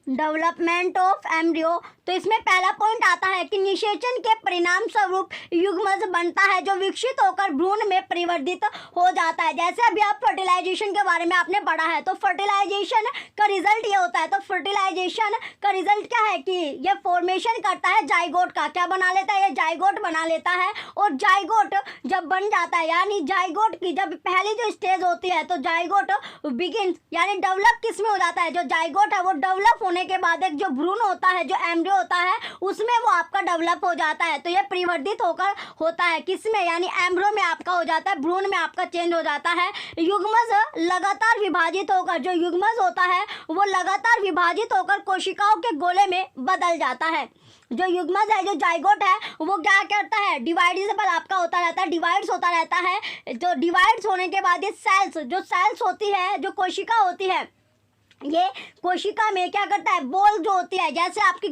development of embryo. तो इसमें पहला पॉइंट आता है कि निषेचन के परिणाम स्वरूप युग्मज बनता है जो विकसित होकर भ्रूण में परिवर्तित हो जाता है। जैसे अभी आप फर्टिलाइजेशन के बारे में आपने पढ़ा है, तो फर्टिलाइजेशन का रिजल्ट ये होता है। तो फर्टिलाइजेशन का रिजल्ट क्या है कि ये फॉर्मेशन करता है जाइगोट का, क्या बना लेता है, ये जाइगोट बना लेता है। और जाइगोट जब बन जाता है, यानी जाइगोट की जब पहली जो स्टेज होती है, तो जाइगोट बिगिन यानी डेवलप किस में हो जाता है, जो जाइगोट है वो डेवलप होने के बाद एक जो भ्रूण होता है, जो एम्ब्रियो होता है, उसमें वो आपका डेवलप हो जाता है। तो ये परिवर्तित होकर होता है किसमें, यानी एम्ब्रियो में आपका हो जाता है, भ्रूण में आपका चेंज हो जाता है। युग्मज लगातार विभाजित होकर, जो युग्मज होता है वो लगातार विभाजित होकर कोशिकाओं के गोले में बदल जाता है। जो युग्मज है, जो जाइगोट है, वो क्या करता है, डिवाइडेबल आपका होता रहता है, डिवाइड्स होता रहता है। जो डिवाइड्स होने के बाद ये सेल्स, जो सेल्स होती है, जो कोशिका होती है, ये कोशिका में क्या करता है, बॉल जो होती है, जैसे आपकी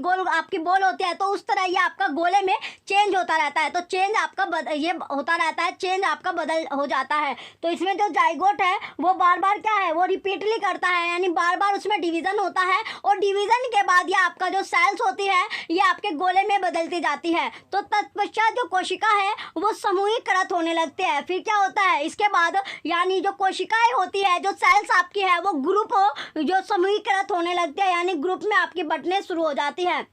बॉल होती है, तो उस तरह ये आपका गोले में चेंज होता रहता है। तो चेंज आपका ये होता रहता है, चेंज आपका बदल हो जाता है। तो इसमें जो जाइगोट है वो बार बार क्या है, वो रिपीटली करता है, यानी बार बार उसमें डिवीजन होता है, और डिवीजन के बाद ये आपका जो सेल्स होती है ये आपके गोले में बदलती जाती है। तो तत्पश्चात जो कोशिका है वो समूहीकृत होने लगते हैं। फिर क्या होता है, इसके बाद यानी जो कोशिकाएं होती है, जो सेल्स आपकी है, वो ग्रुप जो समूहीकृत होने लगते हैं, यानी ग्रुप में आपकी बंटने शुरू हो जाती है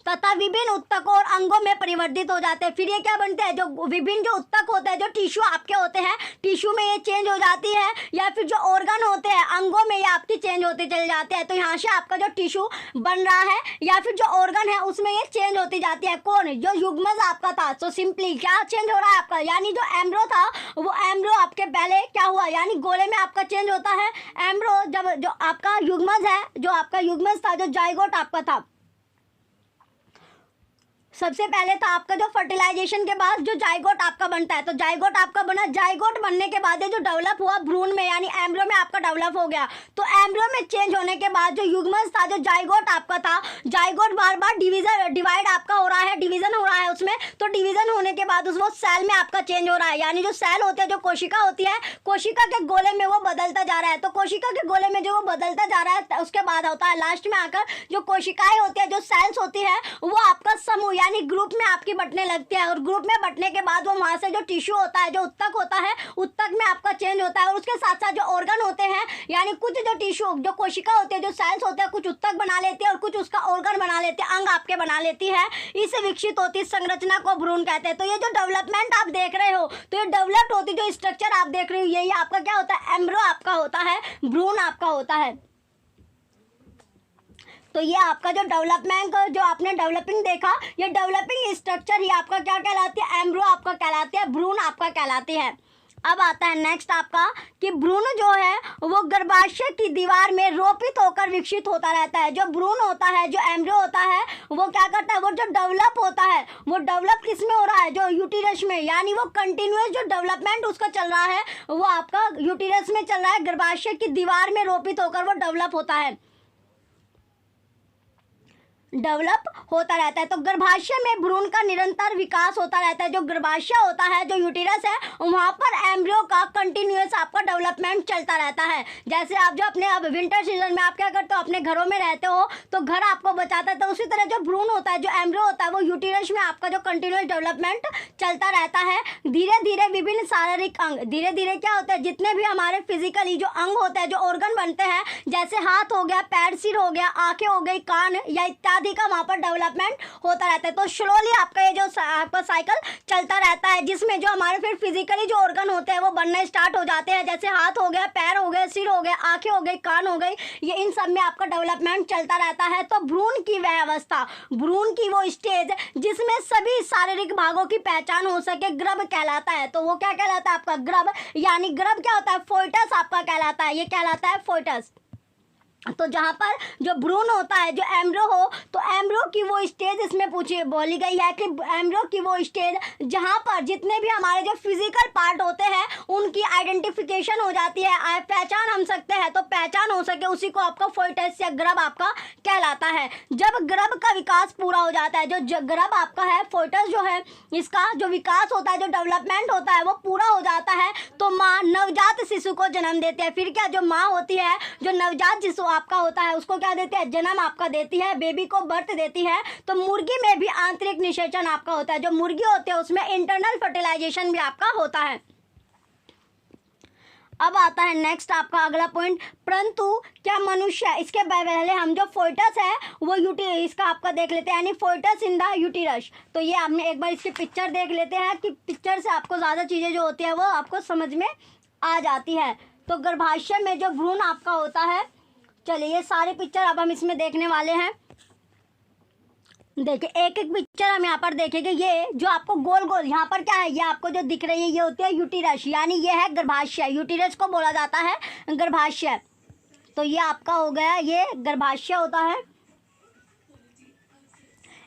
तथा विभिन्न उत्तकों और अंगों में परिवर्तित हो जाते हैं। फिर ये क्या बनते हैं, जो विभिन्न जो उत्तक होते हैं, जो टिश्यू आपके होते हैं, टिश्यू में ये चेंज हो जाती है, या फिर जो ऑर्गन होते हैं, अंगों में ये आपकी चेंज होते चले जाते हैं। तो यहाँ से आपका जो टिश्यू बन रहा है या फिर जो ऑर्गन है उसमें ये चेंज होती जाती है। कौन, जो युग्मज आपका था। तो सिंपली क्या चेंज हो रहा है आपका, यानी जो एम्ब्रियो था वो एम्ब्रियो आपके पहले क्या हुआ, यानी गोले में आपका चेंज होता है। एम्ब्रियो जब जो आपका युग्मज है, जो आपका युग्मज था, जो जाइगोट आपका था, सबसे पहले था आपका जो फर्टिलाइजेशन के बाद जो जाइगोट आपका बनता है। तो जाइगोट आपका बना, जाइगोट बनने के बाद जो डेवलप हुआ भ्रूण में, यानी एम्ब्रियो में आपका डेवलप हो गया। तो एम्ब्रियो में चेंज होने के बाद जो युग्मज था, जो जाइगोट आपका था, जाइगोट बार बार डिवाइड आपका हो रहा है, डिवीजन हो रहा है उसमें। तो डिवीजन होने के बाद वो सेल में आपका चेंज हो रहा है, यानी जो सेल होते हैं, जो कोशिका होती है, कोशिका के गोले में वो बदलता जा रहा है। तो कोशिका के गोले में जो वो बदलता जा रहा है, उसके बाद होता है लास्ट में आकर जो कोशिकाएं होती है, जो सेल्स होती है, वो आपका समूह यानी ग्रुप में आपकी बंटने लगती है। और ग्रुप में बंटने के बाद वो वहां से जो टिश्यू होता है, जो उत्तक होता है, उत्तक में आपका चेंज होता है। और उसके साथ साथ जो ऑर्गन होते हैं, यानी कुछ जो टिश्यू, जो कोशिका होती है, जो सेल्स होते हैं, कुछ उत्तक बना लेती है और कुछ उसका ऑर्गन बना लेते हैं, अंग आपके बना लेती है। इससे विकसित होती संरचना को भ्रूण कहते हैं। तो ये जो डेवलपमेंट आप देख रहे हो, तो ये डेवलप्ड होती जो स्ट्रक्चर आप देख रहे हो, यही आपका क्या होता है, एम्ब्रियो आपका होता है, भ्रूण आपका होता है। तो ये आपका जो डेवलपमेंट, जो आपने डेवलपिंग देखा, ये डेवलपिंग स्ट्रक्चर ही आपका क्या कहलाती है, एम्ब्रियो आपका कहलाते हैं, भ्रूण आपका कहलाते हैं। अब आता है नेक्स्ट आपका कि भ्रूण जो है वो गर्भाशय की दीवार में रोपित होकर विकसित होता रहता है। जो भ्रूण होता है, जो एम्ब्रियो होता है, वो क्या करता है, वो जो डेवलप होता है वो डेवलप किस में हो रहा है, जो यूटिरस में, यानी वो कंटिन्यूअस जो डेवलपमेंट उसका चल रहा है वो आपका यूटिरस में चल रहा है, गर्भाशय की दीवार में रोपित होकर वो डेवलप होता है, डेवलप होता रहता है। तो गर्भाशय में भ्रूण का निरंतर विकास होता रहता है। जो गर्भाशय होता है, जो यूटिरस है, वहाँ पर एम्ब्रियो का कंटिन्यूअस आपका डेवलपमेंट चलता रहता है। जैसे आप जो अपने अब विंटर सीजन में आप क्या करते हो, अपने घरों में रहते हो तो घर आपको बचाता है, तो उसी तरह जो भ्रूण होता है, जो एम्ब्रियो होता है, वो यूटिरस में आपका जो कंटिन्यूअस डेवलपमेंट चलता रहता है। धीरे धीरे विभिन्न शारीरिक अंग, धीरे धीरे क्या होता है, जितने भी हमारे फिजिकली जो अंग होते हैं, जो ऑर्गन बनते हैं, जैसे हाथ हो गया, पैर, सिर हो गया, आंखें हो गई, कान या इत्यादि का वहाँ पर डेवलपमेंट होता रहता है। तो स्लोली आपका ये जो आपका साइकिल चलता रहता है, जिसमें जो हमारे फिर फिजिकली जो ऑर्गन होते हैं वो बनना स्टार्ट हो जाते हैं। जैसे हाथ हो गया, पैर हो गए, सिर हो गया, आंखें हो गई, कान हो गई, ये इन सब में आपका डेवलपमेंट चलता रहता है। तो भ्रूण की वह अवस्था, भ्रूण की वो स्टेज जिसमें सभी शारीरिक भागों की पहचान हो सके, गर्भ कहलाता है। तो वो क्या कहलाता है आपका गर्भ, यानी गर्भ क्या होता है, फोइटस आपका कहलाता है, ये कहलाता है फोइटस। तो जहाँ पर जो भ्रूण होता है, जो एम्ब्रियो हो, तो एम्ब्रियो की वो स्टेज इसमें पूछी बोली गई है कि एम्ब्रियो की वो स्टेज जहाँ पर जितने भी हमारे जो फिजिकल पार्ट होते हैं उनकी आइडेंटिफिकेशन हो जाती है, पहचान हम सकते हैं, तो पहचान हो सके, उसी को आपका फोइटस या गर्भ आपका कहलाता है। जब गर्भ का विकास पूरा हो जाता है, जो गर्भ आपका है, फोइटस जो है, इसका जो विकास होता है, जो डेवलपमेंट होता है वो पूरा हो जाता है, तो माँ नवजात शिशु को जन्म देती है। फिर क्या, जो माँ होती है, जो नवजात शिशु आपका होता है, उसको क्या देती है, जन्म आपका देती है, बेबी को बर्थ देती है। तो मुर्गी में भी आंतरिक निषेचन आपका होता है, जो मुर्गी होती है उसमें इंटरनल फर्टिलाइजेशन भी आपका होता है। अब आता है नेक्स्ट आपका अगला पॉइंट, परंतु क्या मनुष्य, इसके पहले हम जो फोइटस है वो इसका आपका देख लेते हैं, यानी फोइटस इन द यूटिरस। तो ये आपने एक बार इसकी पिक्चर देख लेते हैं कि पिक्चर से आपको ज़्यादा चीज़ें जो होती है वो आपको समझ में आ जाती है। तो गर्भाशय में जो भ्रूण आपका होता है, चलिए ये सारी पिक्चर अब हम इसमें देखने वाले हैं। देखिए एक एक पिक्चर हम यहाँ पर देखेंगे। ये जो आपको गोल गोल यहाँ पर क्या है, ये आपको जो दिख रही है ये होती है यूटिरस, यानी ये है गर्भाशय, यूटिरस को बोला जाता है गर्भाशय। तो ये आपका हो गया, ये गर्भाशय होता है।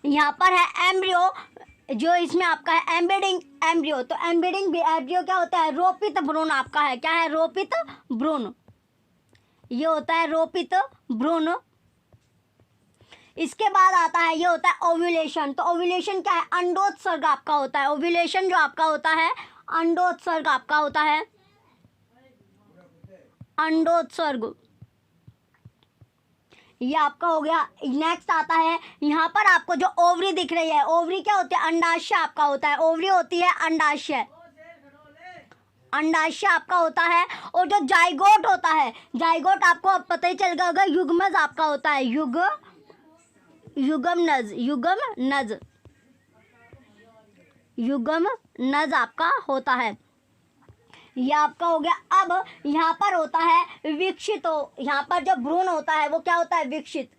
यहाँ पर है एम्ब्रियो, जो इसमें आपका है एम्बेडिंग एम्ब्रियो। तो एम्बेडिंग एम्ब्रियो क्या होता है, रोपित भ्रूण आपका है, क्या है, रोपित भ्रूण, ये होता है रोपित भ्रूण। इसके बाद आता है, ये होता है ओव्यूलेशन। तो ओव्यूलेशन क्या है, अंडोत्सर्ग आपका होता है। ओव्यूलेशन जो आपका होता है, अंडोत्सर्ग आपका होता है, अंडोत्सर्ग, ये आपका हो गया। नेक्स्ट आता है, यहाँ पर आपको जो ओवरी दिख रही है, ओवरी क्या होती है, अंडाशय आपका होता है, ओवरी होती है अंडाशय, अंडाशय आपका होता है। और जो जाइगोट होता है, जाइगोट आपको पता ही चल गया होगा, युग्मज आपका होता है, युग्मनज, युग्मनज, युग्मनज आपका होता है, ये आपका हो गया। अब यहाँ पर होता है विकसित, हो यहाँ पर जो भ्रूण होता है वो क्या होता है, विकसित,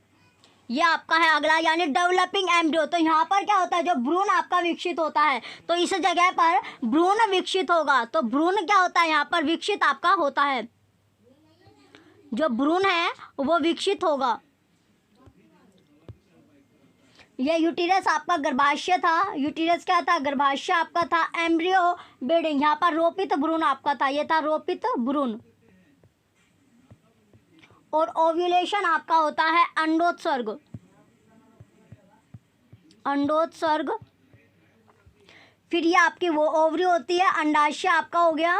ये आपका है अगला, यानी डेवलपिंग एम्ब्रियो। तो यहाँ पर क्या होता है, जो भ्रूण आपका विकसित होता है, तो इस जगह पर भ्रूण विकसित होगा। तो भ्रूण क्या होता है, यहाँ पर विकसित आपका होता है, जो भ्रूण है वो विकसित होगा। ये यूटिरस आपका गर्भाशय था, यूटिरस क्या था, गर्भाशय आपका था। एम्ब्रियो बेडिंग, यहाँ पर रोपित भ्रूण आपका था, ये था रोपित भ्रूण। और ओव्यूलेशन आपका होता है अंडोत्सर्ग, अंडोत्सर्ग। फिर ये आपकी वो ओवरी होती है, अंडाशय आपका हो गया।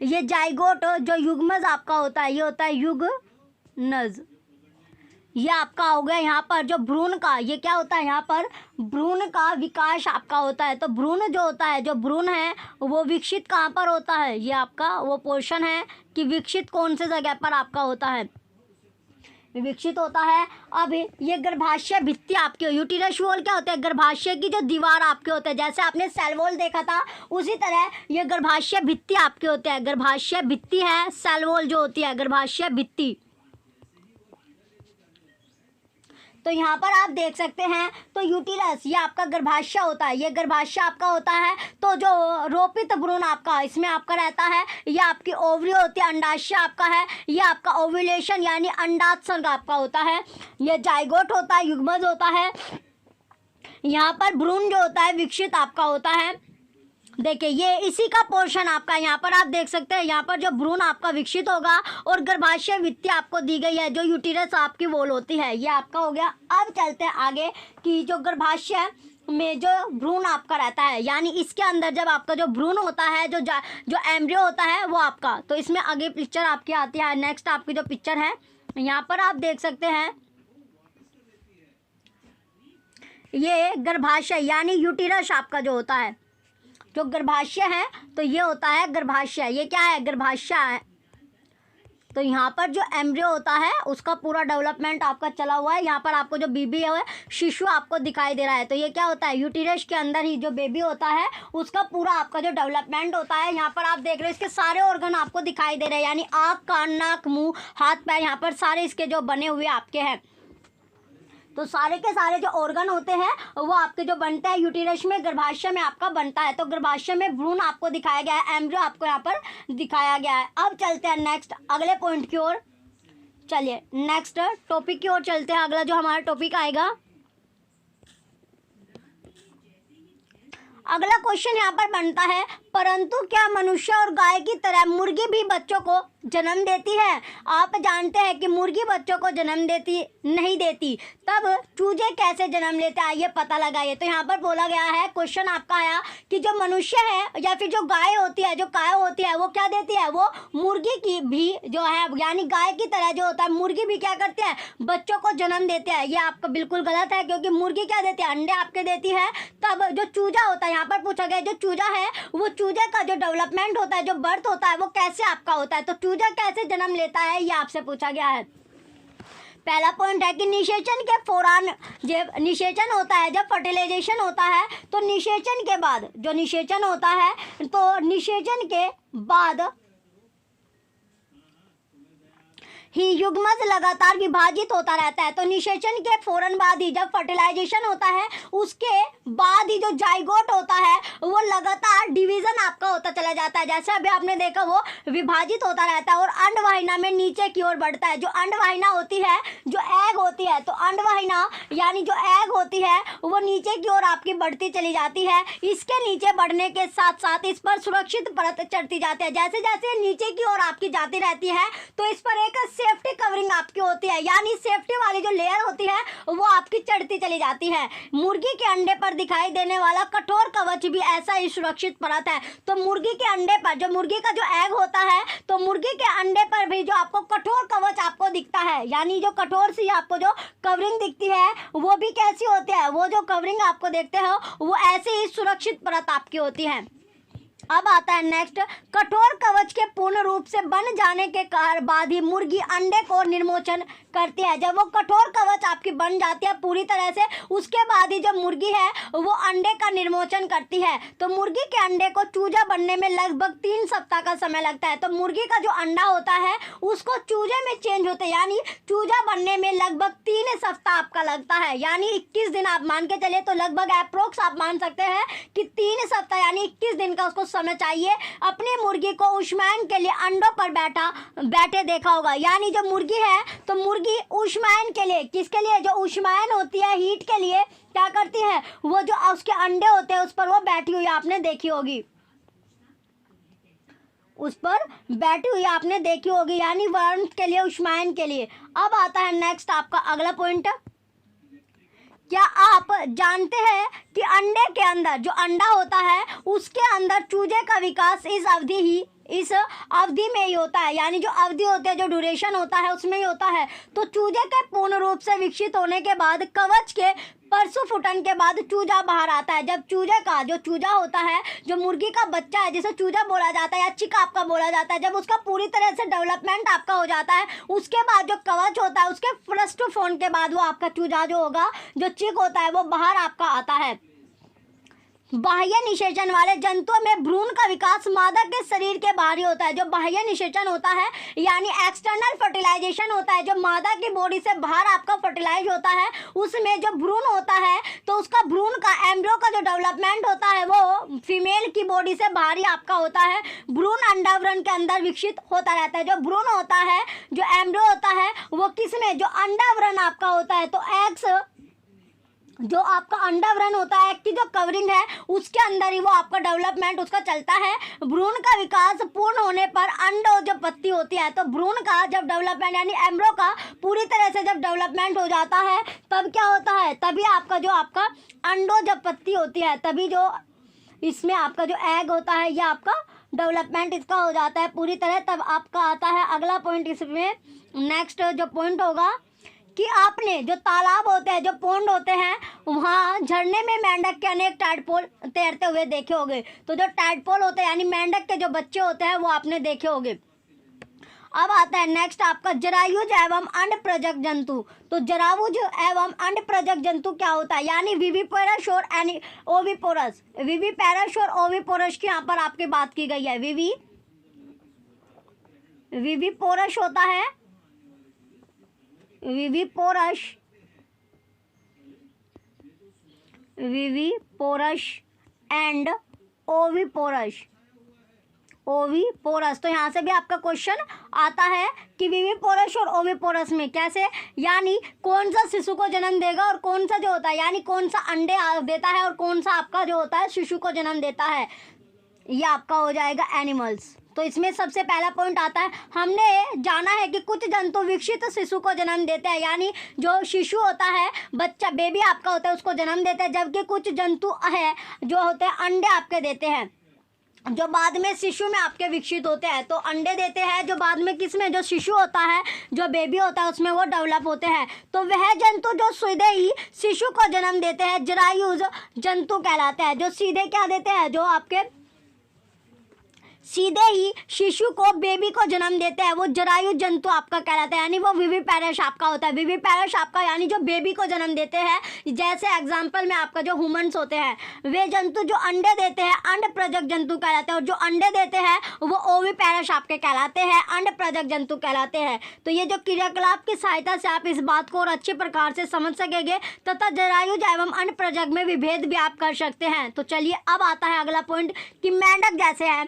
ये जाइगोट जो युग्मज आपका होता है, ये होता है युग्मनज, ये आपका हो गया। यहाँ पर जो भ्रूण का, ये क्या होता है, यहाँ पर भ्रूण का विकास आपका होता है। तो भ्रूण जो होता है, जो भ्रूण है वो विकसित कहाँ पर होता है, ये आपका वो पोर्शन है कि विकसित कौन से जगह पर आपका होता है, विकसित होता है। अब ये गर्भाशय भित्ति आपकी, यूटिरस वॉल क्या होता है, गर्भाशय की जो दीवार आपके होते हैं, जैसे आपने सेल वॉल देखा था उसी तरह ये गर्भाशय भित्ति आपके होते हैं। गर्भाशय भित्ति है, सेल वॉल जो होती है गर्भाशय भित्ति। तो यहाँ पर आप देख सकते हैं, तो यूटिलस ये आपका गर्भाशय होता है, ये गर्भाशय आपका होता है। तो जो रोपित भ्रूण आपका इसमें आपका रहता है, ये आपकी ओवरी होती है, अंडाशय आपका है, ये आपका ओव्यूलेशन यानी अंडात्सर्ग आपका होता है, ये जाइगोट होता है, युग्मज होता है। यहाँ पर भ्रूण जो होता है विकसित आपका होता है। देखिए ये इसी का पोर्शन आपका, यहाँ पर आप देख सकते हैं, यहाँ पर जो भ्रूण आपका विकसित होगा और गर्भाशय भित्ति आपको दी गई है, जो यूटिरस आपकी वॉल होती है, ये आपका हो गया। अब चलते हैं आगे कि जो गर्भाशय में जो भ्रूण आपका रहता है, यानी इसके अंदर जब आपका जो भ्रूण होता है, जो एम्ब्रियो होता है वो आपका, तो इसमें आगे पिक्चर आपकी आती है। नेक्स्ट आपकी जो पिक्चर है यहाँ पर आप देख सकते हैं, ये गर्भाशय यानी यूटिरस आपका जो होता है, जो गर्भाशय है, तो ये होता है गर्भाशय। ये क्या है? गर्भाशय है। तो यहाँ पर जो एम्ब्रियो होता है उसका पूरा डेवलपमेंट आपका चला हुआ है। यहाँ पर आपको जो बेबी है शिशु आपको दिखाई दे रहा है, तो ये क्या होता है? यूटिरस के अंदर ही जो बेबी होता है उसका पूरा आपका जो डेवलपमेंट होता है। यहाँ पर आप देख रहे हो इसके सारे ऑर्गन आपको दिखाई दे रहे हैं, यानी आँख, कान, नाक, मुँह, हाथ पैर, यहाँ पर सारे इसके जो बने हुए आपके हैं। तो सारे के सारे जो ऑर्गन होते हैं वो आपके जो बनते हैं यूटिरस में, गर्भाशय में आपका बनता है। तो गर्भाशय में भ्रूण आपको दिखाया गया है, एम्ब्रियो आपको यहाँ पर दिखाया गया है। अब चलते हैं नेक्स्ट अगले पॉइंट की ओर। चलिए नेक्स्ट टॉपिक की ओर चलते हैं। अगला जो हमारा टॉपिक आएगा, अगला क्वेश्चन यहाँ पर बनता है, परंतु क्या मनुष्य और गाय की तरह मुर्गी भी बच्चों को जन्म देती है? आप जानते हैं कि मुर्गी बच्चों को जन्म देती नहीं देती, तब चूजे कैसे जन्म लेते हैं, ये पता लगाइए। तो यहाँ पर बोला गया है, क्वेश्चन आपका आया कि जो मनुष्य है या फिर जो गाय होती है, जो काया होती है, वो क्या देती है? वो मुर्गी की भी जो है, यानी गाय की तरह जो होता है, मुर्गी भी क्या करती है? बच्चों को जन्म देते हैं। ये आपका बिल्कुल गलत है, क्योंकि मुर्गी क्या देती है? अंडे आपके देती है। तब जो चूजा होता है, यहाँ पर पूछा गया जो चूजा है, वो चूजे का जो डेवलपमेंट होता है, जो बर्थ होता है, वो कैसे आपका होता है? तो चूजा कैसे जन्म लेता है, ये आपसे पूछा गया है। पहला पॉइंट है कि निषेचन के फौरान, जब निषेचन होता है, जब फर्टिलाइजेशन होता है, तो निषेचन के बाद, जो निषेचन होता है, तो निषेचन के बाद ही युग्मज लगातार विभाजित होता रहता है। तो निषेचन के फौरन बाद ही, जब फर्टिलाइजेशन होता है उसके बाद ही जो जाइगोट होता है वो लगातार डिवीजन आपका होता चला जाता है। जैसे अभी आपने देखा वो विभाजित होता रहता है और अंडवाहिना में नीचे की ओर बढ़ता है। जो अंडवाहिना होती है, जो एग होती है, तो अंडवाहिना यानी जो एग होती है वो नीचे की ओर आपकी बढ़ती चली जाती है। इसके नीचे बढ़ने के साथ साथ इस पर सुरक्षित परत चढ़ती जाती है। जैसे जैसे नीचे की ओर आपकी जाती रहती है तो इस पर एक सेफ्टी कवरिंग आपकी होती है, यानी सेफ्टी वाली जो लेयर होती है वो आपकी चढ़ती चली जाती है। मुर्गी के अंडे पर दिखाई देने वाला कठोर कवच भी ऐसा ही सुरक्षित परत है। तो मुर्गी के अंडे पर, जो मुर्गी का जो एग होता है, तो मुर्गी के अंडे पर भी जो आपको कठोर कवच आपको दिखता है, यानी जो कठोर सी आपको जो कवरिंग दिखती है वो भी कैसी होती है? वो जो कवरिंग आपको देखते हो वो ऐसे ही सुरक्षित परत आपकी होती है। अब आता है नेक्स्ट, कठोर कवच के पूर्ण रूप से बन जाने के बाद ही मुर्गी अंडे को निर्मोचन करती है। जब वो कठोर कवच आपकी बन जाती है पूरी तरह से, उसके बाद ही जो मुर्गी है वो अंडे का निर्मोचन करती है। तो मुर्गी के अंडे को चूजा बनने में लगभग 3 सप्ताह का समय लगता है। तो मुर्गी का जो अंडा होता है उसको चूजे में चेंज होते, यानी चूजा बनने में लगभग 3 सप्ताह आपका लगता है, यानी 21 दिन आप मान के चले, तो लगभग अप्रोक्स आप मान सकते हैं कि 3 सप्ताह यानी 21 दिन का उसको समय चाहिए अपनी मुर्गी को ऊष्मायन के लिए अंडों पर बैठे देखा होगा। यानी जो मुर्गी है, तो मुर्गी ऊष्मायन के लिए, किसके लिए? जो ऊष्मायन होती है, हीट के लिए क्या करती है? वो जो उसके अंडे होते हैं उस पर वो बैठी हुई आपने देखी होगी, उस पर बैठी हुई आपने देखी होगी, यानी वार्मथ के लिए, ऊष्मायन के लिए। अब आता है नेक्स्ट आपका अगला पॉइंट, क्या आप जानते हैं कि अंडे के अंदर जो अंडा होता है उसके अंदर चूजे का विकास इस अवधि में ही होता है, यानी जो अवधि होती है, जो ड्यूरेशन होता है उसमें ही होता है। तो चूजे के पूर्ण रूप से विकसित होने के बाद कवच के परसुफुटन के बाद चूजा बाहर आता है। जब चूजे का जो चूजा होता है, जो मुर्गी का बच्चा है जिसे चूजा बोला जाता है या चिक आपका बोला जाता है, जब उसका पूरी तरह से डेवलपमेंट आपका हो जाता है उसके बाद जो कवच होता है उसके फ्रस्टोफोन के बाद वो आपका चूजा जो होगा, जो चिक होता है, वो बाहर आपका आता है। बाह्य निषेचन वाले जंतुओं में भ्रूण का विकास मादा के शरीर के बाहर ही होता है। जो बाह्य निषेचन होता है यानी एक्सटर्नल फर्टिलाइजेशन होता है, जो मादा की बॉडी से बाहर आपका फर्टिलाइज होता है, उसमें जो भ्रूण होता है तो उसका भ्रूण का एम्ब्रियो का जो डेवलपमेंट होता है वो फीमेल की बॉडी से बाहर ही आपका होता है। भ्रूण अंडावरण के अंदर विकसित होता रहता है। जो भ्रूण होता है, जो एम्ब्रियो होता है, वो किसमें, जो अंडावरण आपका होता है, तो एग्स, जो आपका अंडावरण होता है की जो कवरिंग है उसके अंदर ही वो आपका डेवलपमेंट उसका चलता है। भ्रूण का विकास पूर्ण होने पर अंडो जब पत्ती होती है, तो भ्रूण का जब डेवलपमेंट यानी एम्ब्रियो का पूरी तरह से जब डेवलपमेंट हो जाता है तब क्या होता है, तभी आपका जो आपका अंडो जब पत्ती होती है तभी जो इसमें आपका जो एग होता है ये आपका डेवलपमेंट इसका हो जाता है पूरी तरह। तब आपका आता है अगला पॉइंट। इसमें नेक्स्ट जो पॉइंट होगा कि आपने जो तालाब होते हैं, जो पोंड होते हैं, वहाँ झरने में मेंढक के अनेक टैडपोल तैरते हुए देखे होंगे। तो जो टैडपोल होते हैं यानी मेंढक के जो बच्चे होते हैं वो आपने देखे होंगे। अब आता है नेक्स्ट आपका जरायुज एवं अंड प्रजक जंतु। तो जरायुज एवं अंड प्रजक जंतु क्या होता है, यानी विविपोरस और ओविपोरस। विविपोरस और ओविपोरस की यहाँ पर आपकी बात की गई है। विविपोरस होता है, विविपोरस एंड ओविपोरस। तो यहाँ से भी आपका क्वेश्चन आता है कि विविपोरस और ओविपोरस में कैसे, यानी कौन सा शिशु को जन्म देगा और कौन सा जो होता है यानी कौन सा अंडे देता है और कौन सा आपका जो होता है शिशु को जन्म देता है, ये आपका हो जाएगा एनिमल्स। तो इसमें सबसे पहला पॉइंट आता है, हमने जाना है कि कुछ जंतु विकसित शिशु को जन्म देते हैं, यानी जो शिशु होता है, बच्चा बेबी आपका होता है, उसको जन्म देते हैं, जबकि कुछ जंतु है जो होते हैं अंडे आपके देते हैं, जो बाद में शिशु में आपके विकसित होते हैं। तो अंडे देते हैं जो बाद में किस में, जो शिशु होता है, जो बेबी होता है, उसमें वो डेवलप होते हैं। तो वह जंतु जो सीधे ही शिशु को जन्म देते हैं जरायुज जंतु कहलाते हैं। जो सीधे क्या देते हैं, जो आपके सीधे ही शिशु को, बेबी को जन्म देते हैं, वो जरायु जंतु आपका कहलाता है, यानी वो विविपेरस आपका होता है। विविपेरस आपका यानी जो बेबी को जन्म देते हैं, जैसे एग्जांपल में आपका जो ह्यूमन्स होते हैं, वे जंतु जो अंडे देते हैं अंड प्रजक जंतु कहलाते हैं, और जो अंडे देते हैं वो ओविपेरस आपके कहलाते हैं, अंड प्रजक जंतु कहलाते हैं। तो ये जो क्रियाकलाप की सहायता से आप इस बात को और अच्छे प्रकार से समझ सकेंगे तथा जरायुज एवं अंड प्रजक में विभेद भी आप कर सकते हैं। तो चलिए अब आता है अगला पॉइंट कि मेंढक जैसे है,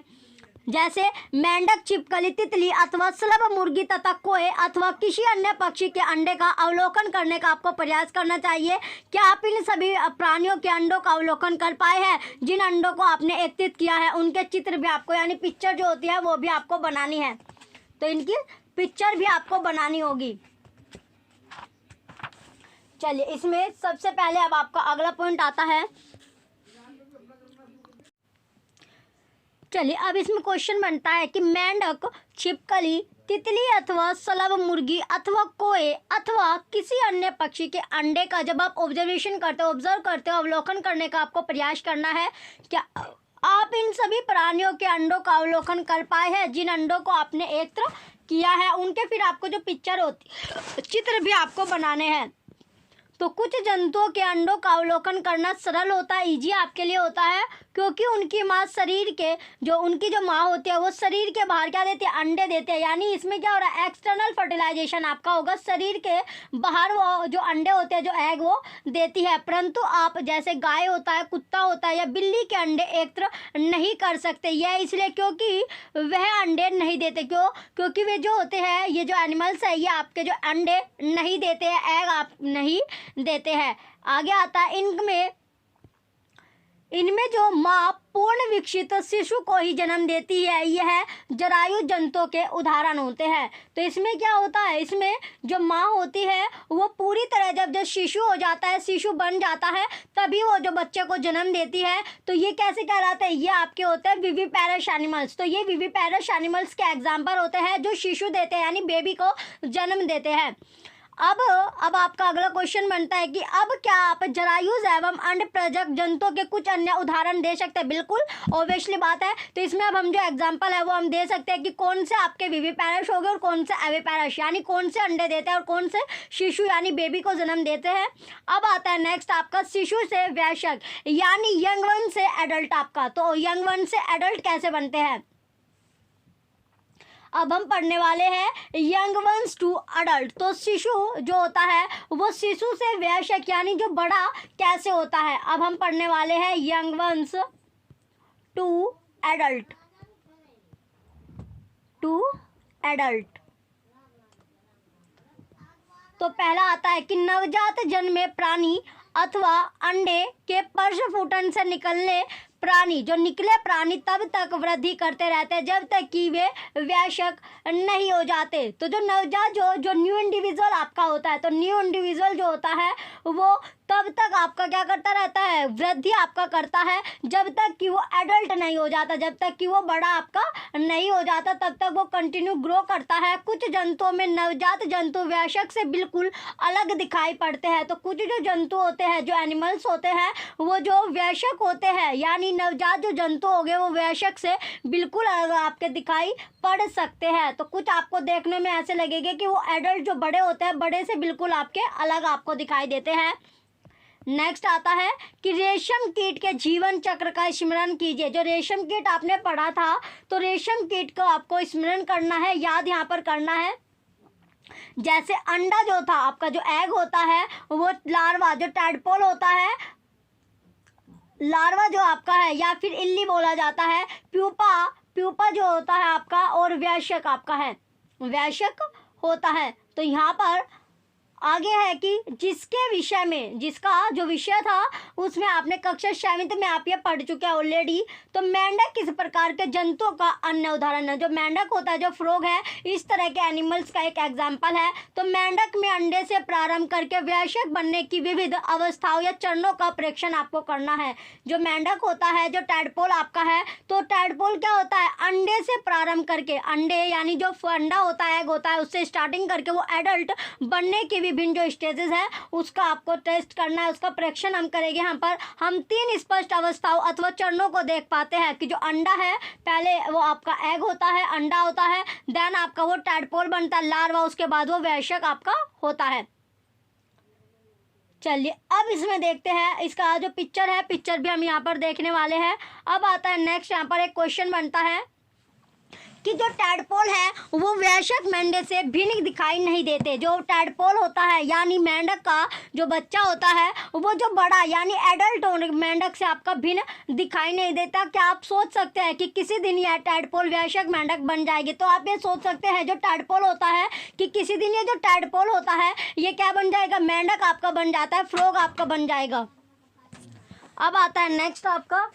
जैसे मेंढक, छिपकली, तितली अथवा स्लभ मुर्गी तथा कोए अथवा किसी अन्य पक्षी के अंडे का अवलोकन करने का आपको प्रयास करना चाहिए। क्या आप इन सभी प्राणियों के अंडों का अवलोकन कर पाए हैं? जिन अंडों को आपने एकत्रित किया है उनके चित्र भी आपको, यानी पिक्चर जो होती है वो भी आपको बनानी है, तो इनकी पिक्चर भी आपको बनानी होगी। चलिए इसमें सबसे पहले अब आपका अगला पॉइंट आता है। चलिए अब इसमें क्वेश्चन बनता है कि मेंढक, छिपकली, तितली अथवा स्लभ मुर्गी अथवा कोए अथवा किसी अन्य पक्षी के अंडे का जब आप ऑब्जर्व करते हो, अवलोकन करने का आपको प्रयास करना है। क्या आप इन सभी प्राणियों के अंडों का अवलोकन कर पाए हैं? जिन अंडों को आपने एकत्र किया है उनके फिर आपको जो पिक्चर होती है, चित्र भी आपको बनाने हैं। तो कुछ जंतुओं के अंडों का अवलोकन करना सरल होता है, ईजी आपके लिए होता है, क्योंकि उनकी माँ शरीर के उनकी जो माँ होती है वो शरीर के बाहर क्या देती है, अंडे देते हैं। यानी इसमें क्या हो रहा है, एक्सटर्नल फर्टिलाइजेशन आपका होगा, शरीर के बाहर वो जो अंडे होते हैं, जो एग वो देती है। परंतु आप जैसे गाय होता है, कुत्ता होता है या बिल्ली के अंडे एकत्र नहीं कर सकते। यह इसलिए क्योंकि वह अंडे नहीं देते। क्योंकि वे जो होते हैं, ये जो एनिमल्स है, ये आपके जो अंडे नहीं देते हैं, एग आप नहीं देते हैं। आगे आता है इनमें जो माँ पूर्ण विकसित शिशु को ही जन्म देती है, यह जरायु जंतुओं के उदाहरण होते हैं। तो इसमें क्या होता है, इसमें जो माँ होती है वो पूरी तरह जब शिशु हो जाता है, शिशु बन जाता है, तभी वो जो बच्चे को जन्म देती है। तो ये कैसे कहलाते हैं, ये आपके होते हैं विविपेरस एनिमल्स। तो ये विविपेरस एनिमल्स के एग्जाम्पल होते हैं जो शिशु देते हैं, यानी बेबी को जन्म देते हैं। अब आपका अगला क्वेश्चन बनता है कि अब क्या आप जरायुज एवं अन्य प्रजक जंतुओं के कुछ अन्य उदाहरण दे सकते हैं। बिल्कुल ऑब्वियसली बात है। तो इसमें अब हम जो एग्जांपल है वो हम दे सकते हैं कि कौन से आपके विविपैरस हो गए और कौन से एविपैरस, यानी कौन से अंडे देते हैं और कौन से शिशु यानी बेबी को जन्म देते हैं। अब आता है नेक्स्ट आपका शिशु से वयस्क यानी यंग वन से एडल्ट आपका। तो यंग वन से एडल्ट कैसे बनते हैं, अब हम पढ़ने वाले हैं यंग वंस टू अडल्ट। तो शिशु जो होता है वो शिशु से वयस्क यानी जो बड़ा कैसे होता है। अब हम पढ़ने वाले हैं young ones to adult, to adult. तो पहला आता है कि नवजात जन्मे प्राणी अथवा अंडे के प्रस्फुटन से निकलने प्राणी, जो निकले प्राणी तब तक वृद्धि करते रहते हैं जब तक कि वे वयस्क नहीं हो जाते। तो जो नवजात जो न्यू इंडिविजुअल आपका होता है, तो न्यू इंडिविजुअल जो होता है वो तब तक आपका क्या करता रहता है, वृद्धि आपका करता है जब तक कि वो एडल्ट नहीं हो जाता, जब तक कि वो बड़ा आपका नहीं हो जाता तब तक वो कंटिन्यू ग्रो करता है। कुछ जंतुओं में नवजात जंतु वयस्क से बिल्कुल अलग दिखाई पड़ते हैं। तो कुछ जो जंतु होते हैं, जो एनिमल्स होते हैं, वो जो वयस्क होते हैं यानी नवजात जो जंतु हो गए वो वयस्क से बिल्कुल अलग आपके दिखाई पड़ सकते हैं। तो कुछ आपको देखने में ऐसे लगेंगे कि वो एडल्ट जो बड़े होते हैं, बड़े से बिल्कुल आपके अलग आपको दिखाई देते हैं। नेक्स्ट आता है कि रेशम कीट के जीवन चक्र का स्मरण कीजिए। जो रेशम कीट आपने पढ़ा था, तो रेशम कीट को आपको स्मरण करना है, याद यहाँ पर करना है। जैसे अंडा जो था आपका, जो एग होता है, वो लार्वा जो टैडपोल होता है, लार्वा जो आपका है, या फिर इल्ली बोला जाता है, प्यूपा जो होता है आपका, और वयस्क आपका है, वयस्क होता है। तो यहाँ पर आगे है कि जिसके विषय में, जिसका जो विषय था उसमें आपने कक्षा 7th में आप ये पढ़ चुके हैं ऑलरेडी। तो मेंढक किस प्रकार के जंतुओं का अन्य उदाहरण है। जो मेंढक होता है, जो फ्रॉग है, इस तरह के एनिमल्स का एक एग्जाम्पल है। तो मेंढक में अंडे से प्रारंभ करके वयस्क बनने की विविध अवस्थाओं या चरणों का प्रेक्षण आपको करना है। जो मेंढक होता है, जो टैडपोल आपका है, तो टैडपोल क्या होता है, अंडे से प्रारंभ करके, अंडे यानी जो अंडा होता है, एग होता है, उससे स्टार्टिंग करके वो एडल्ट बनने की विभिन्न जो स्टेजेस है उसका आपको टेस्ट करना है, उसका परीक्षण हम करेंगे। यहाँ पर हम 3 स्पष्ट अवस्थाओं अथवा चरणों को देख पाते हैं कि जो अंडा है, पहले वो आपका एग होता है, अंडा होता है, देन आपका वो टैडपोल बनता है, लार्वा, उसके बाद वो वयस्क आपका होता है। चलिए अब इसमें देखते हैं, इसका जो पिक्चर है, पिक्चर भी हम यहाँ पर देखने वाले हैं। अब आता है नेक्स्ट, यहाँ पर एक क्वेश्चन बनता है कि जो टैडपोल है वो वयस्क मेंढक से भिन्न दिखाई नहीं देते। जो टैडपोल होता है यानी मेंढक का जो बच्चा होता है, वो जो बड़ा यानी एडल्ट मेंढक से आपका भिन्न दिखाई नहीं देता। क्या आप सोच सकते हैं कि किसी दिन यह टैडपोल वयस्क मेंढक बन जाएगी। तो आप ये सोच सकते हैं जो टैडपोल होता है कि किसी दिन ये जो टैडपोल होता है ये क्या बन जाएगा, मेंढक आपका बन जाता है, फ्रॉग आपका बन जाएगा। अब आता है नेक्स्ट आपका,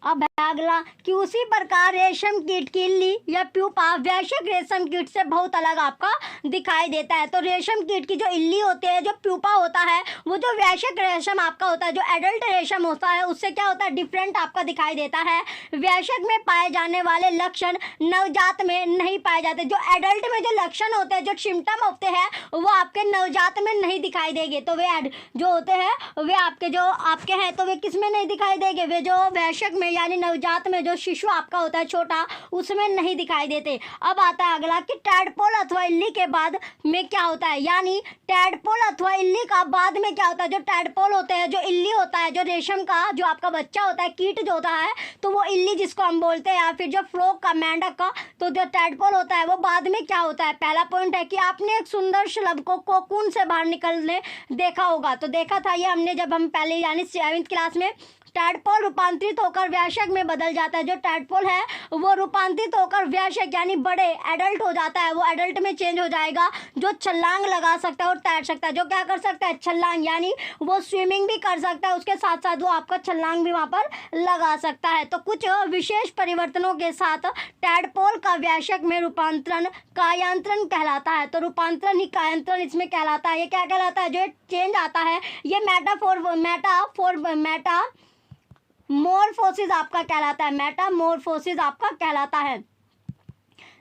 अब है अगला कि उसी प्रकार रेशम कीट की इल्ली या प्यूपा वयस्क रेशम कीट से बहुत अलग आपका दिखाई देता है। तो रेशम कीट की जो इल्ली होती है, जो प्यूपा होता है, वो जो वयस्क रेशम आपका होता है, जो एडल्ट रेशम होता है, उससे क्या होता है, डिफरेंट आपका दिखाई देता है। वयस्क में पाए जाने वाले लक्षण नवजात में नहीं पाए जाते। जो एडल्ट में जो लक्षण होते हैं, जो सिम्टम होते हैं, वो आपके नवजात में नहीं दिखाई देंगे। तो वे जो होते हैं वे आपके जो आपके हैं तो वे किस में नहीं दिखाई देंगे, वे जो वयस्क में यानी नवजात में जो शिशु आपका होता है छोटा, उसमें नहीं दिखाई देते। अब आता है अगला कि टैडपोल अथवा इल्ली के बाद में क्या होता है, यानी टैडपोल अथवा इल्ली का बाद में क्या होता है। जो टैडपोल होते हैं, जो इल्ली होता है, जो रेशम का जो आपका बच्चा होता है, कीट जो होता है, तो वो इल्ली जिसको हम बोलते हैं, या फिर जो फ्रॉग का, मेंढक का, तो जो टैडपोल होता है वो बाद में क्या होता है। पहला पॉइंट है कि आपने एक सुंदर शलभ को कोकून से बाहर निकलने देखा होगा। तो देखा था ये हमने जब हम पहले यानी 7th क्लास में। टैडपोल रूपांतरित होकर वयस्क में बदल जाता है। जो टैडपोल है वो रूपांतरित होकर वयस्क यानी बड़े एडल्ट हो जाता है, वो एडल्ट में चेंज हो जाएगा, जो छलांग लगा सकता है और तैर सकता है। जो क्या कर सकता है, छलांग, यानी वो स्विमिंग भी कर सकता है, उसके साथ साथ वो आपका छलांग भी वहाँ पर लगा सकता है। तो कुछ विशेष परिवर्तनों के साथ टैडपोल का वयस्क में रूपांतरण कायांतरण कहलाता है। तो रूपांतरण ही कायांतरण इसमें कहलाता है। ये क्या कहलाता है, जो चेंज आता है ये मेटामॉर्फोसिस आपका कहलाता है, मेटामॉर्फोसिस आपका कहलाता है।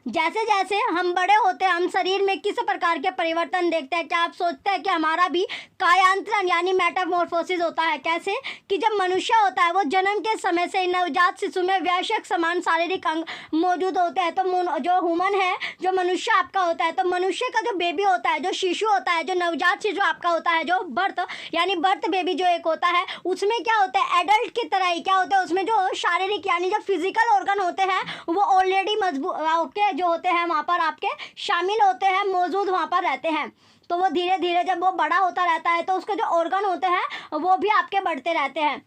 जैसे जैसे हम बड़े होते हैं हम शरीर में किस प्रकार के परिवर्तन देखते हैं? क्या आप सोचते हैं कि हमारा भी कायांतरण यानी मेटामॉर्फोसिस होता है? कैसे कि जब मनुष्य होता है वो जन्म के समय से नवजात शिशु में वयस्क समान शारीरिक अंग मौजूद होते हैं। तो जो ह्यूमन है, जो मनुष्य आपका होता है, तो मनुष्य का जो बेबी होता है, जो शिशु होता है, जो नवजात शिशु आपका होता है, जो बर्थ यानी बर्थ बेबी जो एक होता है, उसमें क्या होता है? एडल्ट की तरह ही क्या होता है? उसमें जो शारीरिक यानी जो फिजिकल ऑर्गन होते हैं वो ऑलरेडी मजबूत के जो होते हैं वहाँ पर आपके शामिल होते हैं, मौजूद वहाँ पर रहते हैं। तो वो धीरे धीरे जब वो बड़ा होता रहता है तो उसके जो ऑर्गन होते हैं वो भी आपके बढ़ते रहते हैं।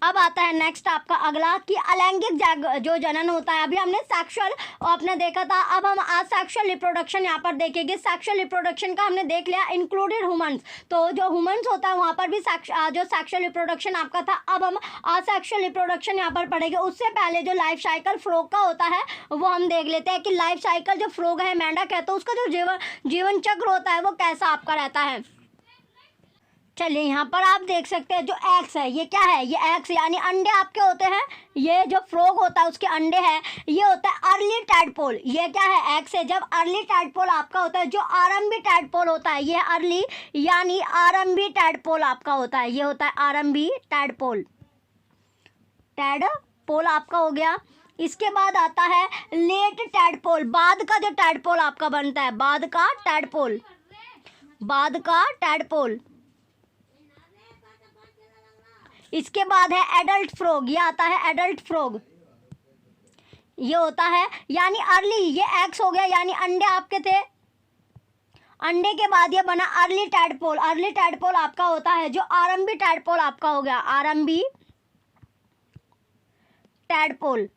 अब आता है नेक्स्ट आपका अगला कि अलैंगिक जो जनन होता है। अभी हमने सेक्सुअल आपने देखा था, अब हम आज सेक्सुअल रिप्रोडक्शन यहाँ पर देखेंगे। सेक्सुअल रिप्रोडक्शन का हमने देख लिया इंक्लूडेड ह्यूमंस, तो जो ह्यूमंस होता है वहाँ पर भी जो सेक्सुअल रिप्रोडक्शन आपका था। अब हम आज सेक्सुअल रिप्रोडक्शन यहाँ पर पढ़ेंगे। उससे पहले जो लाइफ साइकिल फ्रॉग का होता है वो हम देख लेते हैं कि लाइफ साइकिल जो फ्रॉग है, मेंढक है, तो उसका जो जीवन चक्र होता है वो कैसा आपका रहता है। चलिए यहाँ पर आप देख सकते हैं जो एग्स है, ये क्या है? ये एग्स यानी अंडे आपके होते हैं। ये जो फ्रॉग होता है उसके अंडे हैं, ये होता है अर्ली टैडपोल। ये क्या है? एग्स है। जब अर्ली टैडपोल आपका होता है, जो आरंभी टैडपोल होता है, ये अर्ली यानी आरंभी टैडपोल आपका होता है, ये होता है आरंभी टैडपोल। टैडपोल आपका हो गया। इसके बाद आता है लेट टैडपोल, बाद का जो टैडपोल आपका बनता है, बाद का टैडपोल, बाद का टैडपोल। इसके बाद है एडल्ट फ्रॉग, ये आता है एडल्ट फ्रॉग, ये होता है यानी अर्ली, ये एग्स हो गया यानी अंडे आपके थे। अंडे के बाद ये बना अर्ली टैडपोल। अर्ली टैडपोल आपका होता है जो आरंभी टैडपोल आपका हो गया, आरंभी टैडपोल,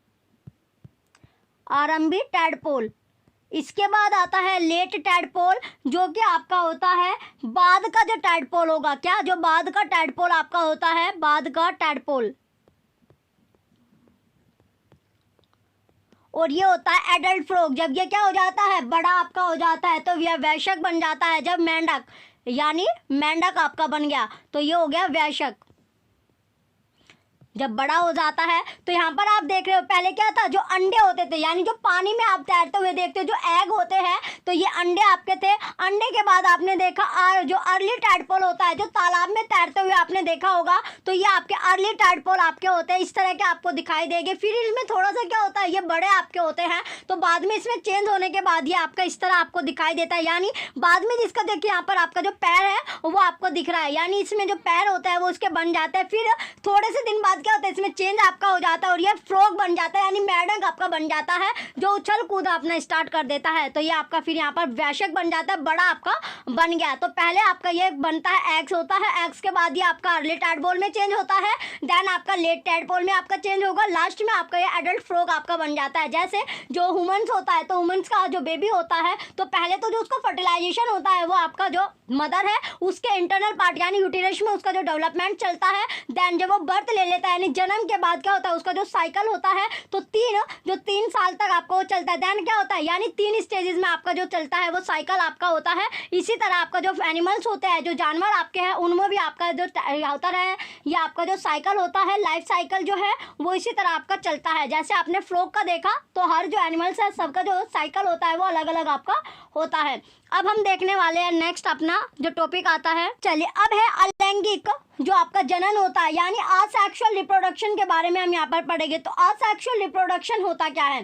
आरंभी टैडपोल। इसके बाद आता है लेट टैडपोल, जो कि आपका होता है बाद का जो टैडपोल होगा। क्या? जो बाद का टैडपोल आपका होता है, बाद का टैडपोल। और ये होता है एडल्ट फ्रॉग। जब ये क्या हो जाता है? बड़ा आपका हो जाता है, तो यह वयस्क बन जाता है। जब मेंढक यानी मेंढक आपका बन गया तो ये हो गया वयस्क। जब बड़ा हो जाता है तो यहाँ पर आप देख रहे हो पहले क्या था? जो अंडे होते थे यानी जो पानी में आप तैरते हुए देखते हो, जो एग होते हैं, तो ये अंडे आपके थे। अंडे के बाद आपने देखा जो अर्ली टैडपोल होता है, जो तालाब में तैरते हुए आपने देखा होगा, तो ये आपके अर्ली टैडपोल आपके होते हैं। इस तरह के आपको दिखाई देंगे। फिर इसमें थोड़ा सा क्या होता है? ये बड़े आपके होते हैं, तो बाद में इसमें चेंज होने के बाद ये आपका इस तरह आपको दिखाई देता है। यानी बाद में जिसका देखिए यहाँ पर आपका जो पैर है वो आपको दिख रहा है, यानी इसमें जो पैर होता है वो उसके बन जाता है। फिर थोड़े से दिन बाद क्या होता है? इसमें चेंज आपका हो जाता है और ये फ्रॉग बन जाता है, यानी मेंढक आपका बन जाता है, जो उछल कूद अपना स्टार्ट कर देता है। तो ये आपका फिर यहाँ पर वयस्क बन जाता है, बड़ा आपका बन गया। तो पहले आपका ये बनता है एग्स होता है, एग्स के बाद ये आपका अर्ली टैडपोल में चेंज होता है, देन आपका लेट टैडपोल में आपका चेंज होगा, लास्ट में आपका ये एडल्ट फ्रॉग आपका बन जाता है। जैसे जो ह्यूमंस होता है, तो ह्यूमंस का जो बेबी होता है, तो पहले तो जो उसका फर्टिलाइजेशन होता है वो आपका जो मदर है उसके इंटरनल पार्ट यानी यूटेरस में उसका जो डेवलपमेंट चलता है। देन जब वो बर्थ ले लेता है यानी जन्म के बाद क्या होता है? उसका जो साइकिल होता है, तो 3 साल तक आपको वो चलता है। देन क्या होता है? यानी 3 स्टेजेस में आपका जो चलता है वो साइकिल आपका होता है। इसी तरह आपका जो एनिमल्स होते हैं, जो जानवर आपके हैं, उनमें भी आपका जो होता है ये आपका जो साइकिल होता है, लाइफ साइकिल जो है वो इसी तरह आपका चलता है। जैसे आपने फ्रॉग का देखा, तो हर जो एनिमल्स है सबका जो साइकिल होता है वो अलग अलग आपका होता है। अब हम देखने वाले हैं नेक्स्ट अपना जो टॉपिक आता है। चलिए अब है अलैंगिक जो आपका जनन होता है, यानी असेक्सुअल रिप्रोडक्शन के बारे में हम यहाँ पर पढ़ेंगे। तो असेक्सुअल रिप्रोडक्शन होता क्या है?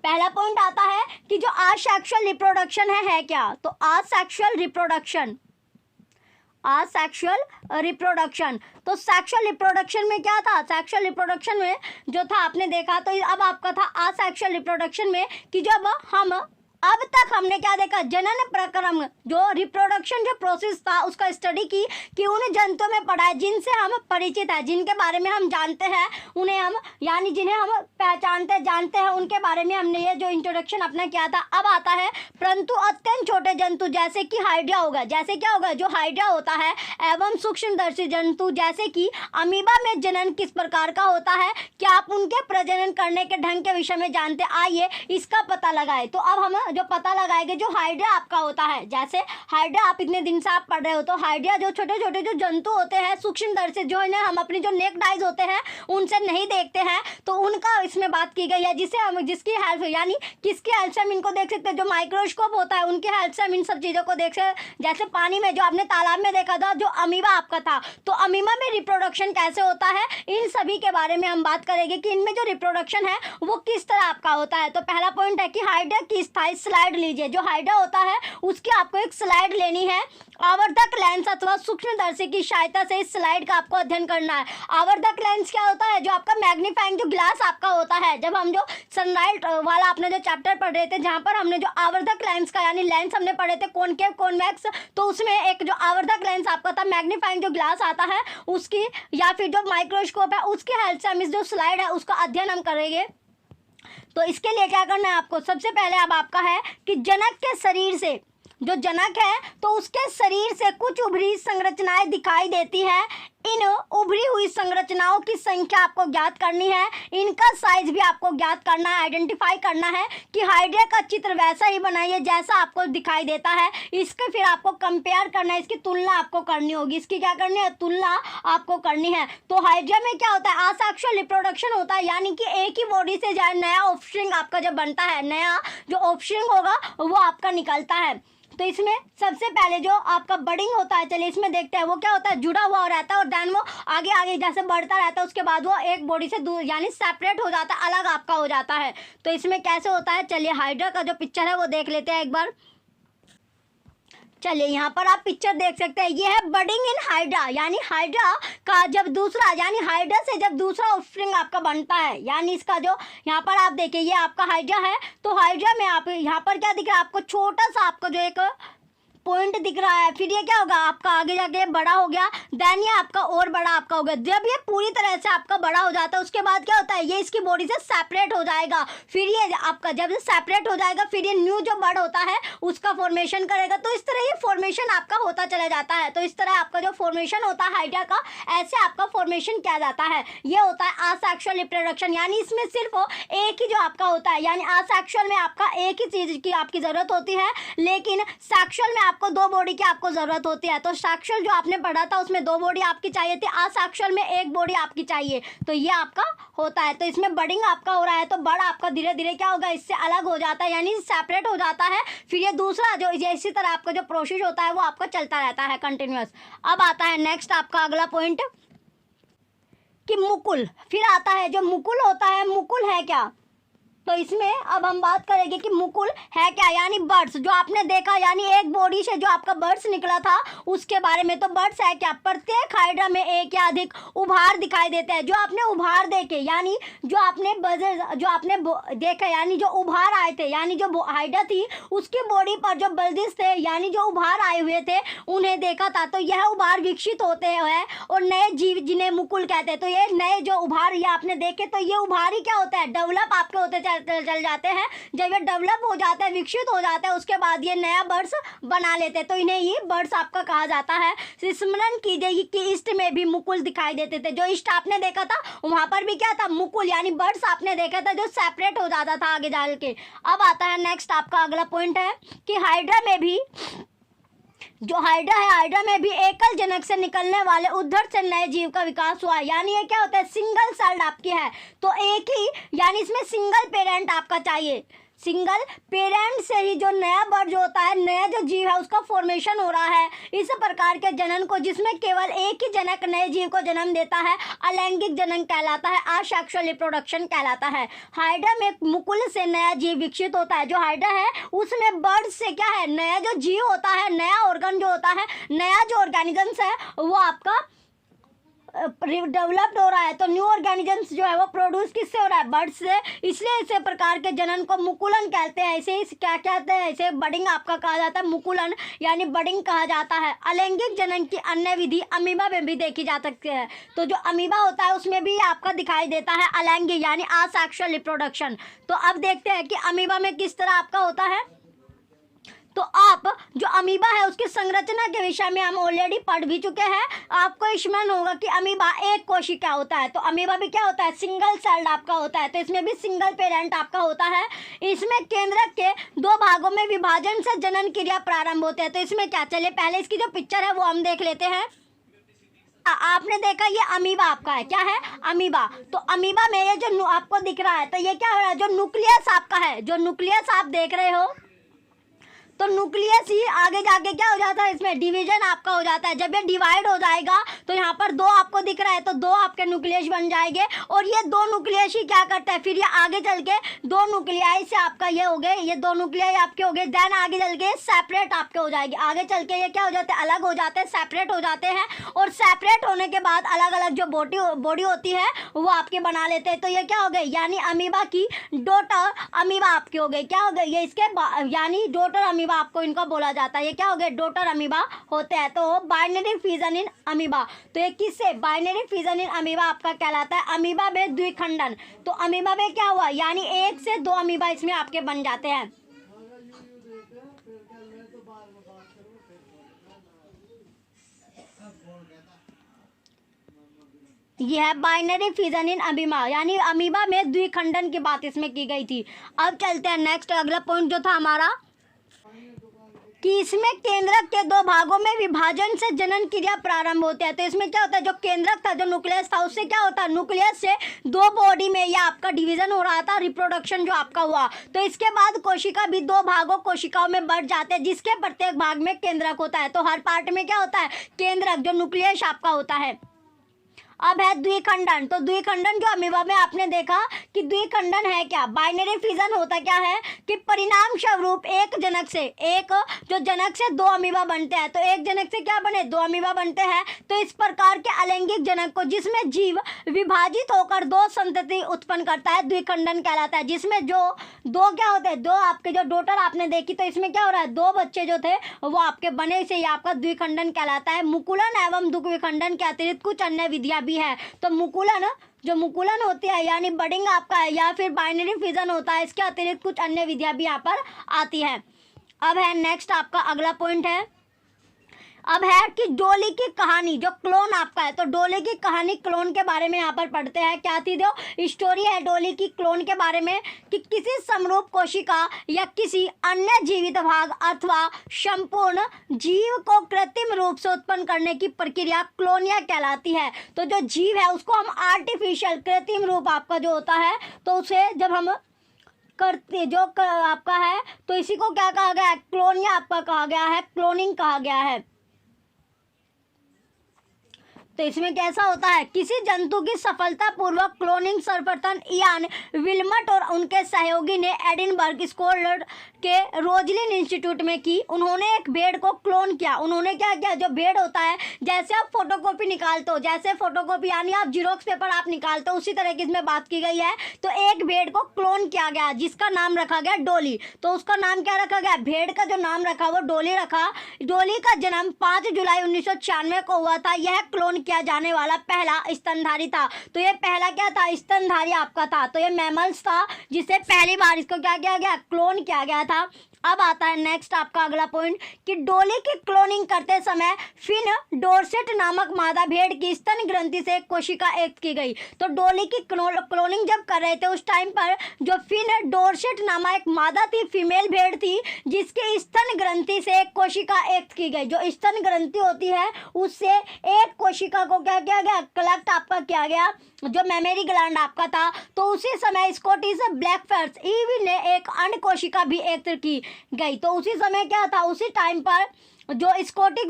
पहला पॉइंट आता है कि जो असेक्सुअल रिप्रोडक्शन है क्या? तो असेक्सुअल रिप्रोडक्शन, असेक्सुअल रिप्रोडक्शन। तो सेक्सुअल रिप्रोडक्शन में क्या था? सेक्सुअल रिप्रोडक्शन में जो था आपने देखा, तो अब आपका था असेक्सुअल रिप्रोडक्शन में कि जब हम अब तक हमने क्या देखा? जनन प्रक्रम जो रिप्रोडक्शन जो प्रोसेस था उसका स्टडी की कि उन जंतुओं में पढ़ा है जिनसे हम परिचित है, जिनके बारे में हम जानते हैं, उन्हें हम यानी जिन्हें हम पहचानते जानते हैं, उनके बारे में हमने ये जो इंट्रोडक्शन अपना किया था। अब आता है परंतु अत्यंत छोटे जंतु जैसे कि हाइड्रा होगा, जैसे क्या होगा? जो हाइड्रा होता है, एवं सूक्ष्मदर्शी जंतु जैसे कि अमीबा में जनन किस प्रकार का होता है, क्या आप उनके प्रजनन करने के ढंग के विषय में जानते? आइए इसका पता लगाए। तो अब हम जो पता लगाएंगे जो हाइड्रा आपका होता है। जैसे हाइड्रा आप इतने दिन से आप पढ़ रहे हो, तो हाइड्रा जो छोटे छोटे जो जंतु होते हैं सूक्ष्मदर्शी, जो इन्हें हम अपनी जो नेक्ड आइज होते हैं उनसे नहीं देखते हैं, तो उनका इसमें बात की गई है, जिसे हम जिसकी हेल्प यानी किसकी हेल्प से हम इनको देख सकते हैं, जो माइक्रोस्कोप होता है उनकी हेल्प से हम इन सब चीज़ों को देख सकते। जैसे पानी में जो आपने तालाब में देखा था जो अमीबा आपका था, तो अमीबा में रिप्रोडक्शन कैसे होता है, इन सभी के बारे में हम बात करेंगे कि इनमें जो रिप्रोडक्शन है वो किस तरह आपका होता है। तो पहला पॉइंट है कि हाइड्रा की स्थायी स्लाइड लीजिए। जो हाइड्रा होता है उसकी आपको एक स्लाइड लेनी है, आवर्धक लेंस अथवा सूक्ष्मदर्शी की सहायता से इस स्लाइड का आपको अध्ययन करना है। आवर्धक लेंस क्या होता है, जो आपका मैग्नीफाइंग जो ग्लास आपका होता है। जब हम जो सनलाइट वाला आपने जो चैप्टर पढ़ रहे थे, जहाँ पर हमने जो आवर्धक लेंस का यानी लेंस हमने पढ़े थे कॉनकेव कॉन्वेक्स, तो उसमें एक जो आवर्धक लेंस आपका था, मैग्नीफाइंग जो ग्लास आता है उसकी, या फिर जो माइक्रोस्कोप है उसकी हेल्प से हम इस जो स्लाइड है उसका अध्ययन हम करेंगे। तो इसके लिए क्या करना है आपको, सबसे पहले अब आपका है कि जनक के शरीर से, जो जनक है तो उसके शरीर से कुछ उभरी संरचनाएं दिखाई देती है। इन उभरी हुई संरचनाओं की संख्या आपको ज्ञात करनी है, इनका साइज भी आपको ज्ञात करना है, आइडेंटिफाई करना है कि हाइड्रा का चित्र वैसा ही बनाइए जैसा आपको दिखाई देता है। इसके फिर आपको कंपेयर करना है, इसकी तुलना आपको करनी होगी। इसकी क्या करनी है, तुलना आपको करनी है। तो हाइड्रा में क्या होता है, असेक्सुअल रिप्रोडक्शन होता है, यानी कि एक ही बॉडी से जो नया ऑफस्प्रिंग आपका जब बनता है, नया जो ऑफस्प्रिंग होगा वो आपका निकलता है। तो इसमें सबसे पहले जो आपका बडिंग होता है, चलिए इसमें देखते हैं वो क्या होता है, जुड़ा हुआ रहता है और देन वो आगे आगे जैसे बढ़ता रहता है, उसके बाद वो एक बॉडी से दूर यानी सेपरेट हो जाता है, अलग आपका हो जाता है। तो इसमें कैसे होता है, चलिए हाइड्रा का जो पिक्चर है वो देख लेते हैं एक बार। चलिए यहाँ पर आप पिक्चर देख सकते हैं, ये है बडिंग इन हाइड्रा, यानी हाइड्रा का जब दूसरा यानी हाइड्रा से जब दूसरा ऑफस्प्रिंग आपका बनता है, यानी इसका जो यहाँ पर आप देखिए ये आपका हाइड्रा है। तो हाइड्रा में आप यहाँ पर क्या दिख रहा है आपको, छोटा सा आपको जो एक पॉइंट दिख रहा है, फिर ये क्या होगा आपका आगे जाके बड़ा हो गया, देन ये आपका और बड़ा आपका हो गया। जब ये पूरी तरह से आपका बड़ा हो जाता है उसके बाद क्या होता है, ये इसकी बॉडी से सेपरेट हो जाएगा। फिर ये आपका जब ये सेपरेट हो जाएगा फिर ये न्यू जो बर्ड होता है उसका फॉर्मेशन करेगा। तो इस तरह ये फॉर्मेशन आपका होता चला जाता है। तो इस तरह आपका जो फॉर्मेशन होता है हाइड्रा का, ऐसे आपका फॉर्मेशन किया जाता है। ये होता है असेक्सुअल रिप्रोडक्शन, यानी इसमें सिर्फ एक ही जो आपका होता है, यानी असेक्सुअल में आपका एक ही चीज़ की आपकी ज़रूरत होती है, लेकिन सेक्सुअल में आपको दो बॉडी की आपको जरूरत होती है। तो सेक्सुअल जो आपने पढ़ा था उसमें दो बॉडी आपकी चाहिए थी, असेक्सुअल में एक बॉडी आपकी चाहिए। तो ये आपका होता है। तो इसमें बडिंग आपका हो रहा है, तो बड़ आपका धीरे धीरे क्या होगा, इससे अलग हो जाता है, यानी सेपरेट हो जाता है। फिर ये दूसरा जो इसी तरह आपका जो प्रोसेस होता है वो आपका चलता रहता है कंटिन्यूअस। अब आता है नेक्स्ट आपका अगला पॉइंट कि मुकुल। फिर आता है जो मुकुल होता है, मुकुल है क्या, तो इसमें अब हम बात करेंगे कि मुकुल है क्या, यानी बर्ड्स जो आपने देखा, यानी एक बॉडी से जो आपका बर्ड्स निकला था उसके बारे में। तो बर्ड्स है क्या, प्रत्येक हाइड्रा में एक या अधिक उभार दिखाई देते हैं। जो आपने उभार देखे यानी जो आपने जो आपने देखा यानी जो उभार आए थे, यानी जो हाइड्रा थी उसकी बॉडी पर जो बल्जिस थे यानी जो उभार आए हुए थे उन्हें देखा था। तो यह उभार विकसित होते हैं और नए जीव जिन्हें मुकुल कहते हैं। तो ये नए जो उभार ये आपने देखे, तो ये उभार ही क्या होता है, डेवलप आपके होते चल जाते हैं। जब ये डेवलप हो जाता है, विकसित हो जाता है, उसके बाद ये नया बर्ड्स बना लेते हैं। तो इन्हें ये बर्ड्स आपका कहा जाता है। स्मरण कीजिए कि ईस्ट में भी मुकुल दिखाई देते थे। जो ईस्ट आपने देखा था वहां पर भी क्या था, मुकुल यानी बर्ड्स आपने देखा था जो सेपरेट हो जाता था आगे जाल के। अब आता है नेक्स्ट आपका अगला पॉइंट है कि हाइड्रा में भी जो हाइड्रा है, हाइड्रा में भी एकल जनक से निकलने वाले उद्धर से नए जीव का विकास हुआ है। यानी ये क्या होता है, सिंगल सेल्ड आपकी है, तो एक ही यानी इसमें सिंगल पेरेंट आपका चाहिए। सिंगल पेरेंट से ही जो नया बर्ड जो होता है, नया जो जीव है उसका फॉर्मेशन हो रहा है। इस प्रकार के जनन को जिसमें केवल एक ही जनक नए जीव को जन्म देता है अलैंगिक जनन कहलाता है, असेक्सुअल रिप्रोडक्शन कहलाता है। हाइड्रा में मुकुल से नया जीव विकसित होता है। जो हाइड्रा है उसमें बर्ड से क्या है, नया जो जीव होता है, नया ऑर्गन जो होता है, नया जो ऑर्गेनिजम्स है वो आपका डेवलप्ड हो रहा है। तो न्यू ऑर्गेनिजम्स जो है वो प्रोड्यूस किससे हो रहा है, बर्ड्स से। इसलिए इसे प्रकार के जनन को मुकुलन कहते हैं। इसे क्या कहते हैं, इसे बडिंग आपका कहा जाता है, मुकुलन यानी बडिंग कहा जाता है। अलैंगिक जनन की अन्य विधि अमीबा में भी देखी जा सकती है। तो जो अमीबा होता है उसमें भी आपका दिखाई देता है अलैंगिक यानी असेक्सुअल रिप्रोडक्शन। तो अब देखते हैं कि अमीबा में किस तरह आपका होता है। तो आप जो अमीबा है उसकी संरचना के विषय में हम ऑलरेडी पढ़ भी चुके हैं। आपको स्मरण होगा कि अमीबा एक कोशिका होता है, तो अमीबा भी क्या होता है, सिंगल सेल्ड आपका होता है, तो इसमें भी सिंगल पेरेंट आपका होता है। इसमें केंद्रक के दो भागों में विभाजन से जनन क्रिया प्रारंभ होते हैं। तो इसमें क्या, चलिए पहले इसकी जो पिक्चर है वो हम देख लेते हैं। आपने देखा ये अमीबा आपका है, क्या है, अमीबा। तो अमीबा में ये जो आपको दिख रहा है, तो ये क्या हो रहा है, जो न्यूक्लियस आपका है, जो न्यूक्लियस आप देख रहे हो, तो न्यूक्लियस ही आगे जाके क्या हो जाता है, इसमें डिवीजन आपका हो जाता है। जब ये डिवाइड हो जाएगा तो यहाँ पर दो आपको दिख रहा है, तो दो आपके न्यूक्लियस बन जाएंगे, और ये दो न्यूक्लियस ही क्या करता है, फिर ये आगे चल के दो न्यूक्लियाई से आपका ये हो गए, ये दो न्यूक्लियाई आपके हो गए, देन आगे चल के सेपरेट आपके हो जाएगी, आगे चल के ये क्या हो जाते हैं, अलग हो जाते हैं, सेपरेट हो जाते हैं, और सेपरेट होने के बाद अलग अलग जो बॉडी होती है वो आपके बना लेते हैं। तो ये क्या हो गए, यानी अमीबा की डॉटर अमीबा आपके हो गए, क्या हो गए, ये इसके यानी डॉटर अमीबा आपको इनको बोला जाता है, ये क्या हो गए, डॉटर अमीबा होते हैं। तो बाइनरी फिजन इन अमीबा, तो ये किससे, बाइनरी फिजन इन अमीबा आपका कहलाता है। अमीबा में द्विखंडन, तो अमीबा में क्या हुआ, यानी एक से दो अमीबा इसमें आपके बन जाते हैं। यह है बाइनरी फिजन इन अमीबा, यानी अमीबा में द्विखंडन की बात इसमें की गई थी। अब चलते हैं नेक्स्ट, अगला पॉइंट जो था हमारा कि इसमें केंद्रक के दो भागों में विभाजन से जनन क्रिया प्रारंभ होते हैं। तो इसमें क्या होता है, जो केंद्रक था, जो न्यूक्लियस था, उससे क्या होता है, न्यूक्लियस से दो बॉडी में या आपका डिवीजन हो रहा था, रिप्रोडक्शन जो आपका हुआ। तो इसके बाद कोशिका भी दो भागों कोशिकाओं में बढ़ जाते हैं, जिसके प्रत्येक भाग में केंद्रक होता है। तो हर पार्ट में क्या होता है, केंद्रक जो न्यूक्लियस आपका होता है। अब है द्विखंडन, तो द्विखंडन जो अमीबा में आपने देखा कि द्विखंडन है क्या, बाइनरी फिजन होता क्या है कि परिणाम स्वरूप एक जनक से, एक जो जनक से दो अमीबा बनते हैं, तो एक जनक से क्या बने, दो अमीबा बनते हैं। तो इस प्रकार के अलैंगिक जनक को, जिसमें जीव विभाजित होकर दो संतति उत्पन्न करता है, द्विखंडन कहलाता है। जिसमें जो दो क्या होते हैं, दो आपके जो डॉटर आपने देखी, तो इसमें क्या हो रहा है, दो बच्चे जो थे वो आपके बने, से ये आपका द्विखंडन कहलाता है। मुकुलन एवं दुख विखंडन के अतिरिक्त कुछ अन्य विधियां भी है। तो मुकुलन, जो मुकुलन होती है यानी बडिंग आपका है, या फिर बाइनरी फिजन होता है, इसके अतिरिक्त कुछ अन्य विधियां भी यहाँ पर आती है। अब है नेक्स्ट आपका अगला पॉइंट है, अब है कि डोली की कहानी, जो क्लोन आपका है, तो डोली की कहानी क्लोन के बारे में यहाँ पर पढ़ते हैं। क्या थी, जो स्टोरी है डोली की क्लोन के बारे में, कि किसी समरूप कोशिका या किसी अन्य जीवित भाग अथवा संपूर्ण जीव को कृत्रिम रूप से उत्पन्न करने की प्रक्रिया क्लोनिया कहलाती है। तो जो जीव है उसको हम आर्टिफिशियल, कृत्रिम रूप आपका जो होता है, तो उसे जब हम करते जो आपका है, तो इसी को क्या कहा गया है, क्लोनिया आपका कहा गया है, क्लोनिंग कहा गया है। तो इसमें कैसा होता है, किसी जंतु की सफलतापूर्वक क्लोनिंग सर्वप्रथम इयान विल्मट और उनके सहयोगी ने एडिनबर्ग स्कॉटलैंड के रोजलिन इंस्टीट्यूट में की। उन्होंने एक भेड़ को क्लोन किया। उन्होंने क्या किया, जो भेड़ होता है, जैसे आप फोटोकॉपी निकालते हो, जैसे फोटोकॉपी यानी आप जीरोक्स पेपर आप निकालते हो, उसी तरह की इसमें बात की गई है। तो एक भेड़ को क्लोन किया गया, जिसका नाम रखा गया डोली। तो उसका नाम क्या रखा गया, भेड़ का जो नाम रखा वो डोली रखा। डोली का जन्म 5 जुलाई 1996 को हुआ था। यह क्लोन किया जाने वाला पहला स्तनधारी था। तो ये पहला क्या था, स्तनधारी आपका था। तो ये मैमल्स था जिसे पहली बार इसको क्या किया गया, क्लोन किया गया था। अब आता है नेक्स्ट आपका अगला पॉइंट कि डोली की क्लोनिंग करते समय फिन डोरसेट नामक मादा भेड़ की स्तन ग्रंथि से एक कोशिका एकत्र की गई। तो डोली की क्लोनिंग जब कर रहे थे उस टाइम पर जो फिन डोरसेट नामक एक मादा थी, फीमेल भेड़ थी, जिसके स्तन ग्रंथि से एक कोशिका एकत्र की गई। जो स्तन ग्रंथि होती है उससे एक कोशिका को क्या किया गया, कलेक्ट आपका किया गया, जो मेमरी ग्लैंड आपका था। तो उसी समय स्कॉटिश ब्लैकफेट्स ईवी ने एक अन्य कोशिका भी एकत्र की गई। तो उसी समय क्या था, उसी टाइम पर जो स्कॉटिश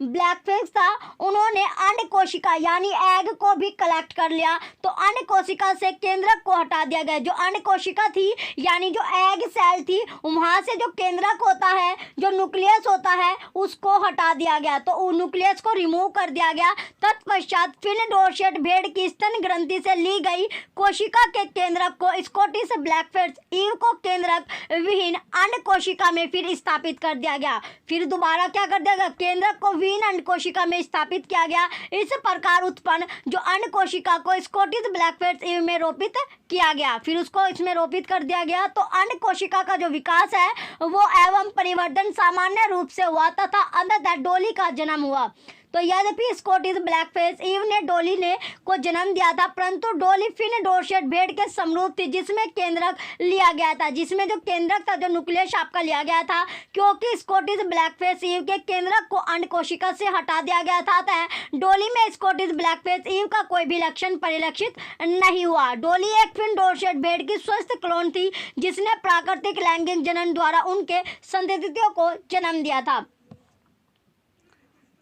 ब्लैकफेस था, उन्होंने अन्य कोशिका यानी एग को भी कलेक्ट कर लिया। तो अन्य कोशिका से केंद्रक को हटा दिया गया। जो अन्य कोशिका थी यानी जो एग सेल थी, वहां से जो केंद्रक होता है, जो न्यूक्लियस होता है, उसको हटा दिया गया। तो न्यूक्लियस को रिमूव कर दिया गया। तत्पश्चात फिन डोरसेट भेड़ की स्तन ग्रंथि से ली गई कोशिका के केंद्रक को स्कॉटिश ब्लैकफेट्स ईव को केंद्रक विहीन अन्य कोशिका में फिर स्थापित कर कर दिया गया। फिर दोबारा क्या कर दिया गया, केंद्रक को वीन अंड कोशिका में स्थापित किया गया। इस प्रकार उत्पन्न जो अंड कोशिका को स्कॉटिश ब्लैकफेस ईव में रोपित किया गया, फिर उसको इसमें रोपित कर दिया गया। तो अंड कोशिका का जो विकास है वो एवं परिवर्तन सामान्य रूप से हुआ तथा अंततः डोली का जन्म हुआ। तो यद्यपि स्कॉटिश ब्लैकफेस ईव ने डोली ने को जन्म दिया था, परंतु डोली फिन डोरसेट भेड़ के समरूप थी, जिसमें केंद्रक लिया गया था, जिसमें जो केंद्रक था, जो न्यूक्लियस आपका लिया गया था, क्योंकि स्कॉटिश ब्लैकफेस ईव के केंद्रक को अंड कोशिका से हटा दिया गया था। डोली में स्कॉटिश ब्लैकफेस ईव का कोई भी लक्षण परिलक्षित नहीं हुआ। डोली एक फिन डोरसेट भेड़ की स्वस्थ क्लोन थी, जिसने प्राकृतिक लैंगिक जनन द्वारा उनके संततियों को जन्म दिया था।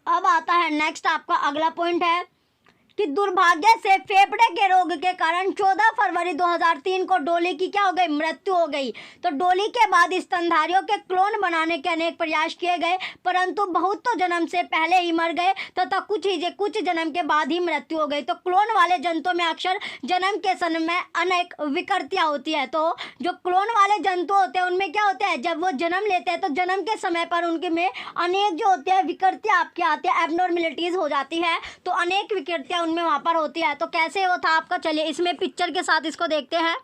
अब आता है नेक्स्ट आपका अगला पॉइंट है कि दुर्भाग्य से फेफड़े के रोग के कारण 14 फरवरी 2003 को डोली की क्या हो गई, मृत्यु हो गई। तो डोली के बाद स्तनधारियों के क्लोन बनाने के अनेक प्रयास किए गए, परंतु बहुत तो जन्म से पहले ही मर गए तथा कुछ जन्म के बाद ही मृत्यु हो गई। तो क्लोन वाले जंतुओं में अक्सर जन्म के समय में अनेक विकृतियाँ होती है। तो जो क्लोन वाले जंतु होते हैं उनमें क्या होता है, जब वो जन्म लेते हैं तो जन्म के समय पर उनके में अनेक जो होते हैं विकृतियाँ आपके आती है, एबनॉर्मेलिटीज हो जाती है। तो अनेक विकृतियाँ उनमें वहाँ पर होती है। तो कैसे वो था आपका, चलिए इसमें पिक्चर के साथ इसको देखते हैं।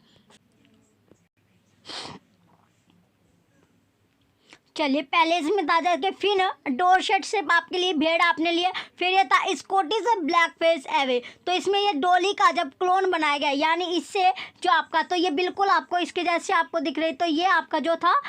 चलिए पहले इसमें था जाके फिन डोरसेट से आपके लिए भेड़ आपने लिए, फिर ये था स्कॉटिश ब्लैकफेस एवे। तो इसमें ये डोली का जब क्लोन बनाया गया, यानी इससे जो आपका, तो ये बिल्कुल आपको इसके जैसे आपको दिख रही, तो ये आपका जो था,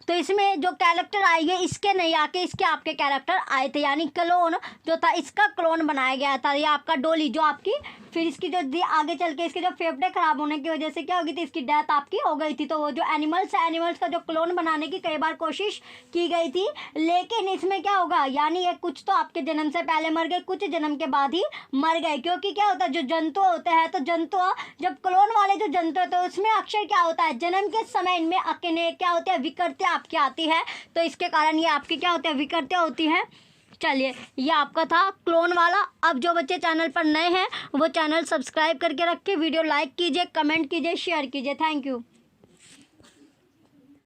तो इसमें जो कैरेक्टर आएंगे इसके नहीं आके इसके आपके कैरेक्टर आए थे, यानी क्लोन जो था इसका क्लोन बनाया गया था। ये आपका डोली जो आपकी, फिर इसकी जो आगे चल के इसके जो फेफड़े खराब होने की वजह से क्या हो गई थी, इसकी डेथ आपकी हो गई थी। तो वो जो एनिमल्स का जो क्लोन बनाने की कई बार कोशिश की गई थी, लेकिन इसमें क्या होगा, यानी ये कुछ तो आपके जन्म से पहले मर गए, कुछ जन्म के बाद ही मर गए। क्योंकि क्या होता है, जो जंतु होते हैं, तो जंतु जब क्लोन वाले जो जंतु होते हैं उसमें अक्सर क्या होता है, जन्म के समय इनमें अकेले क्या होते हैं, विकृतियाँ आपकी आती है। तो इसके कारण ये आपकी क्या होती है, विकृतियाँ होती हैं। चलिए ये आपका था क्लोन वाला। अब जो बच्चे चैनल पर नए हैं वो चैनल सब्सक्राइब करके रखें, वीडियो लाइक कीजिए, कमेंट कीजिए, शेयर कीजिए। Thank you.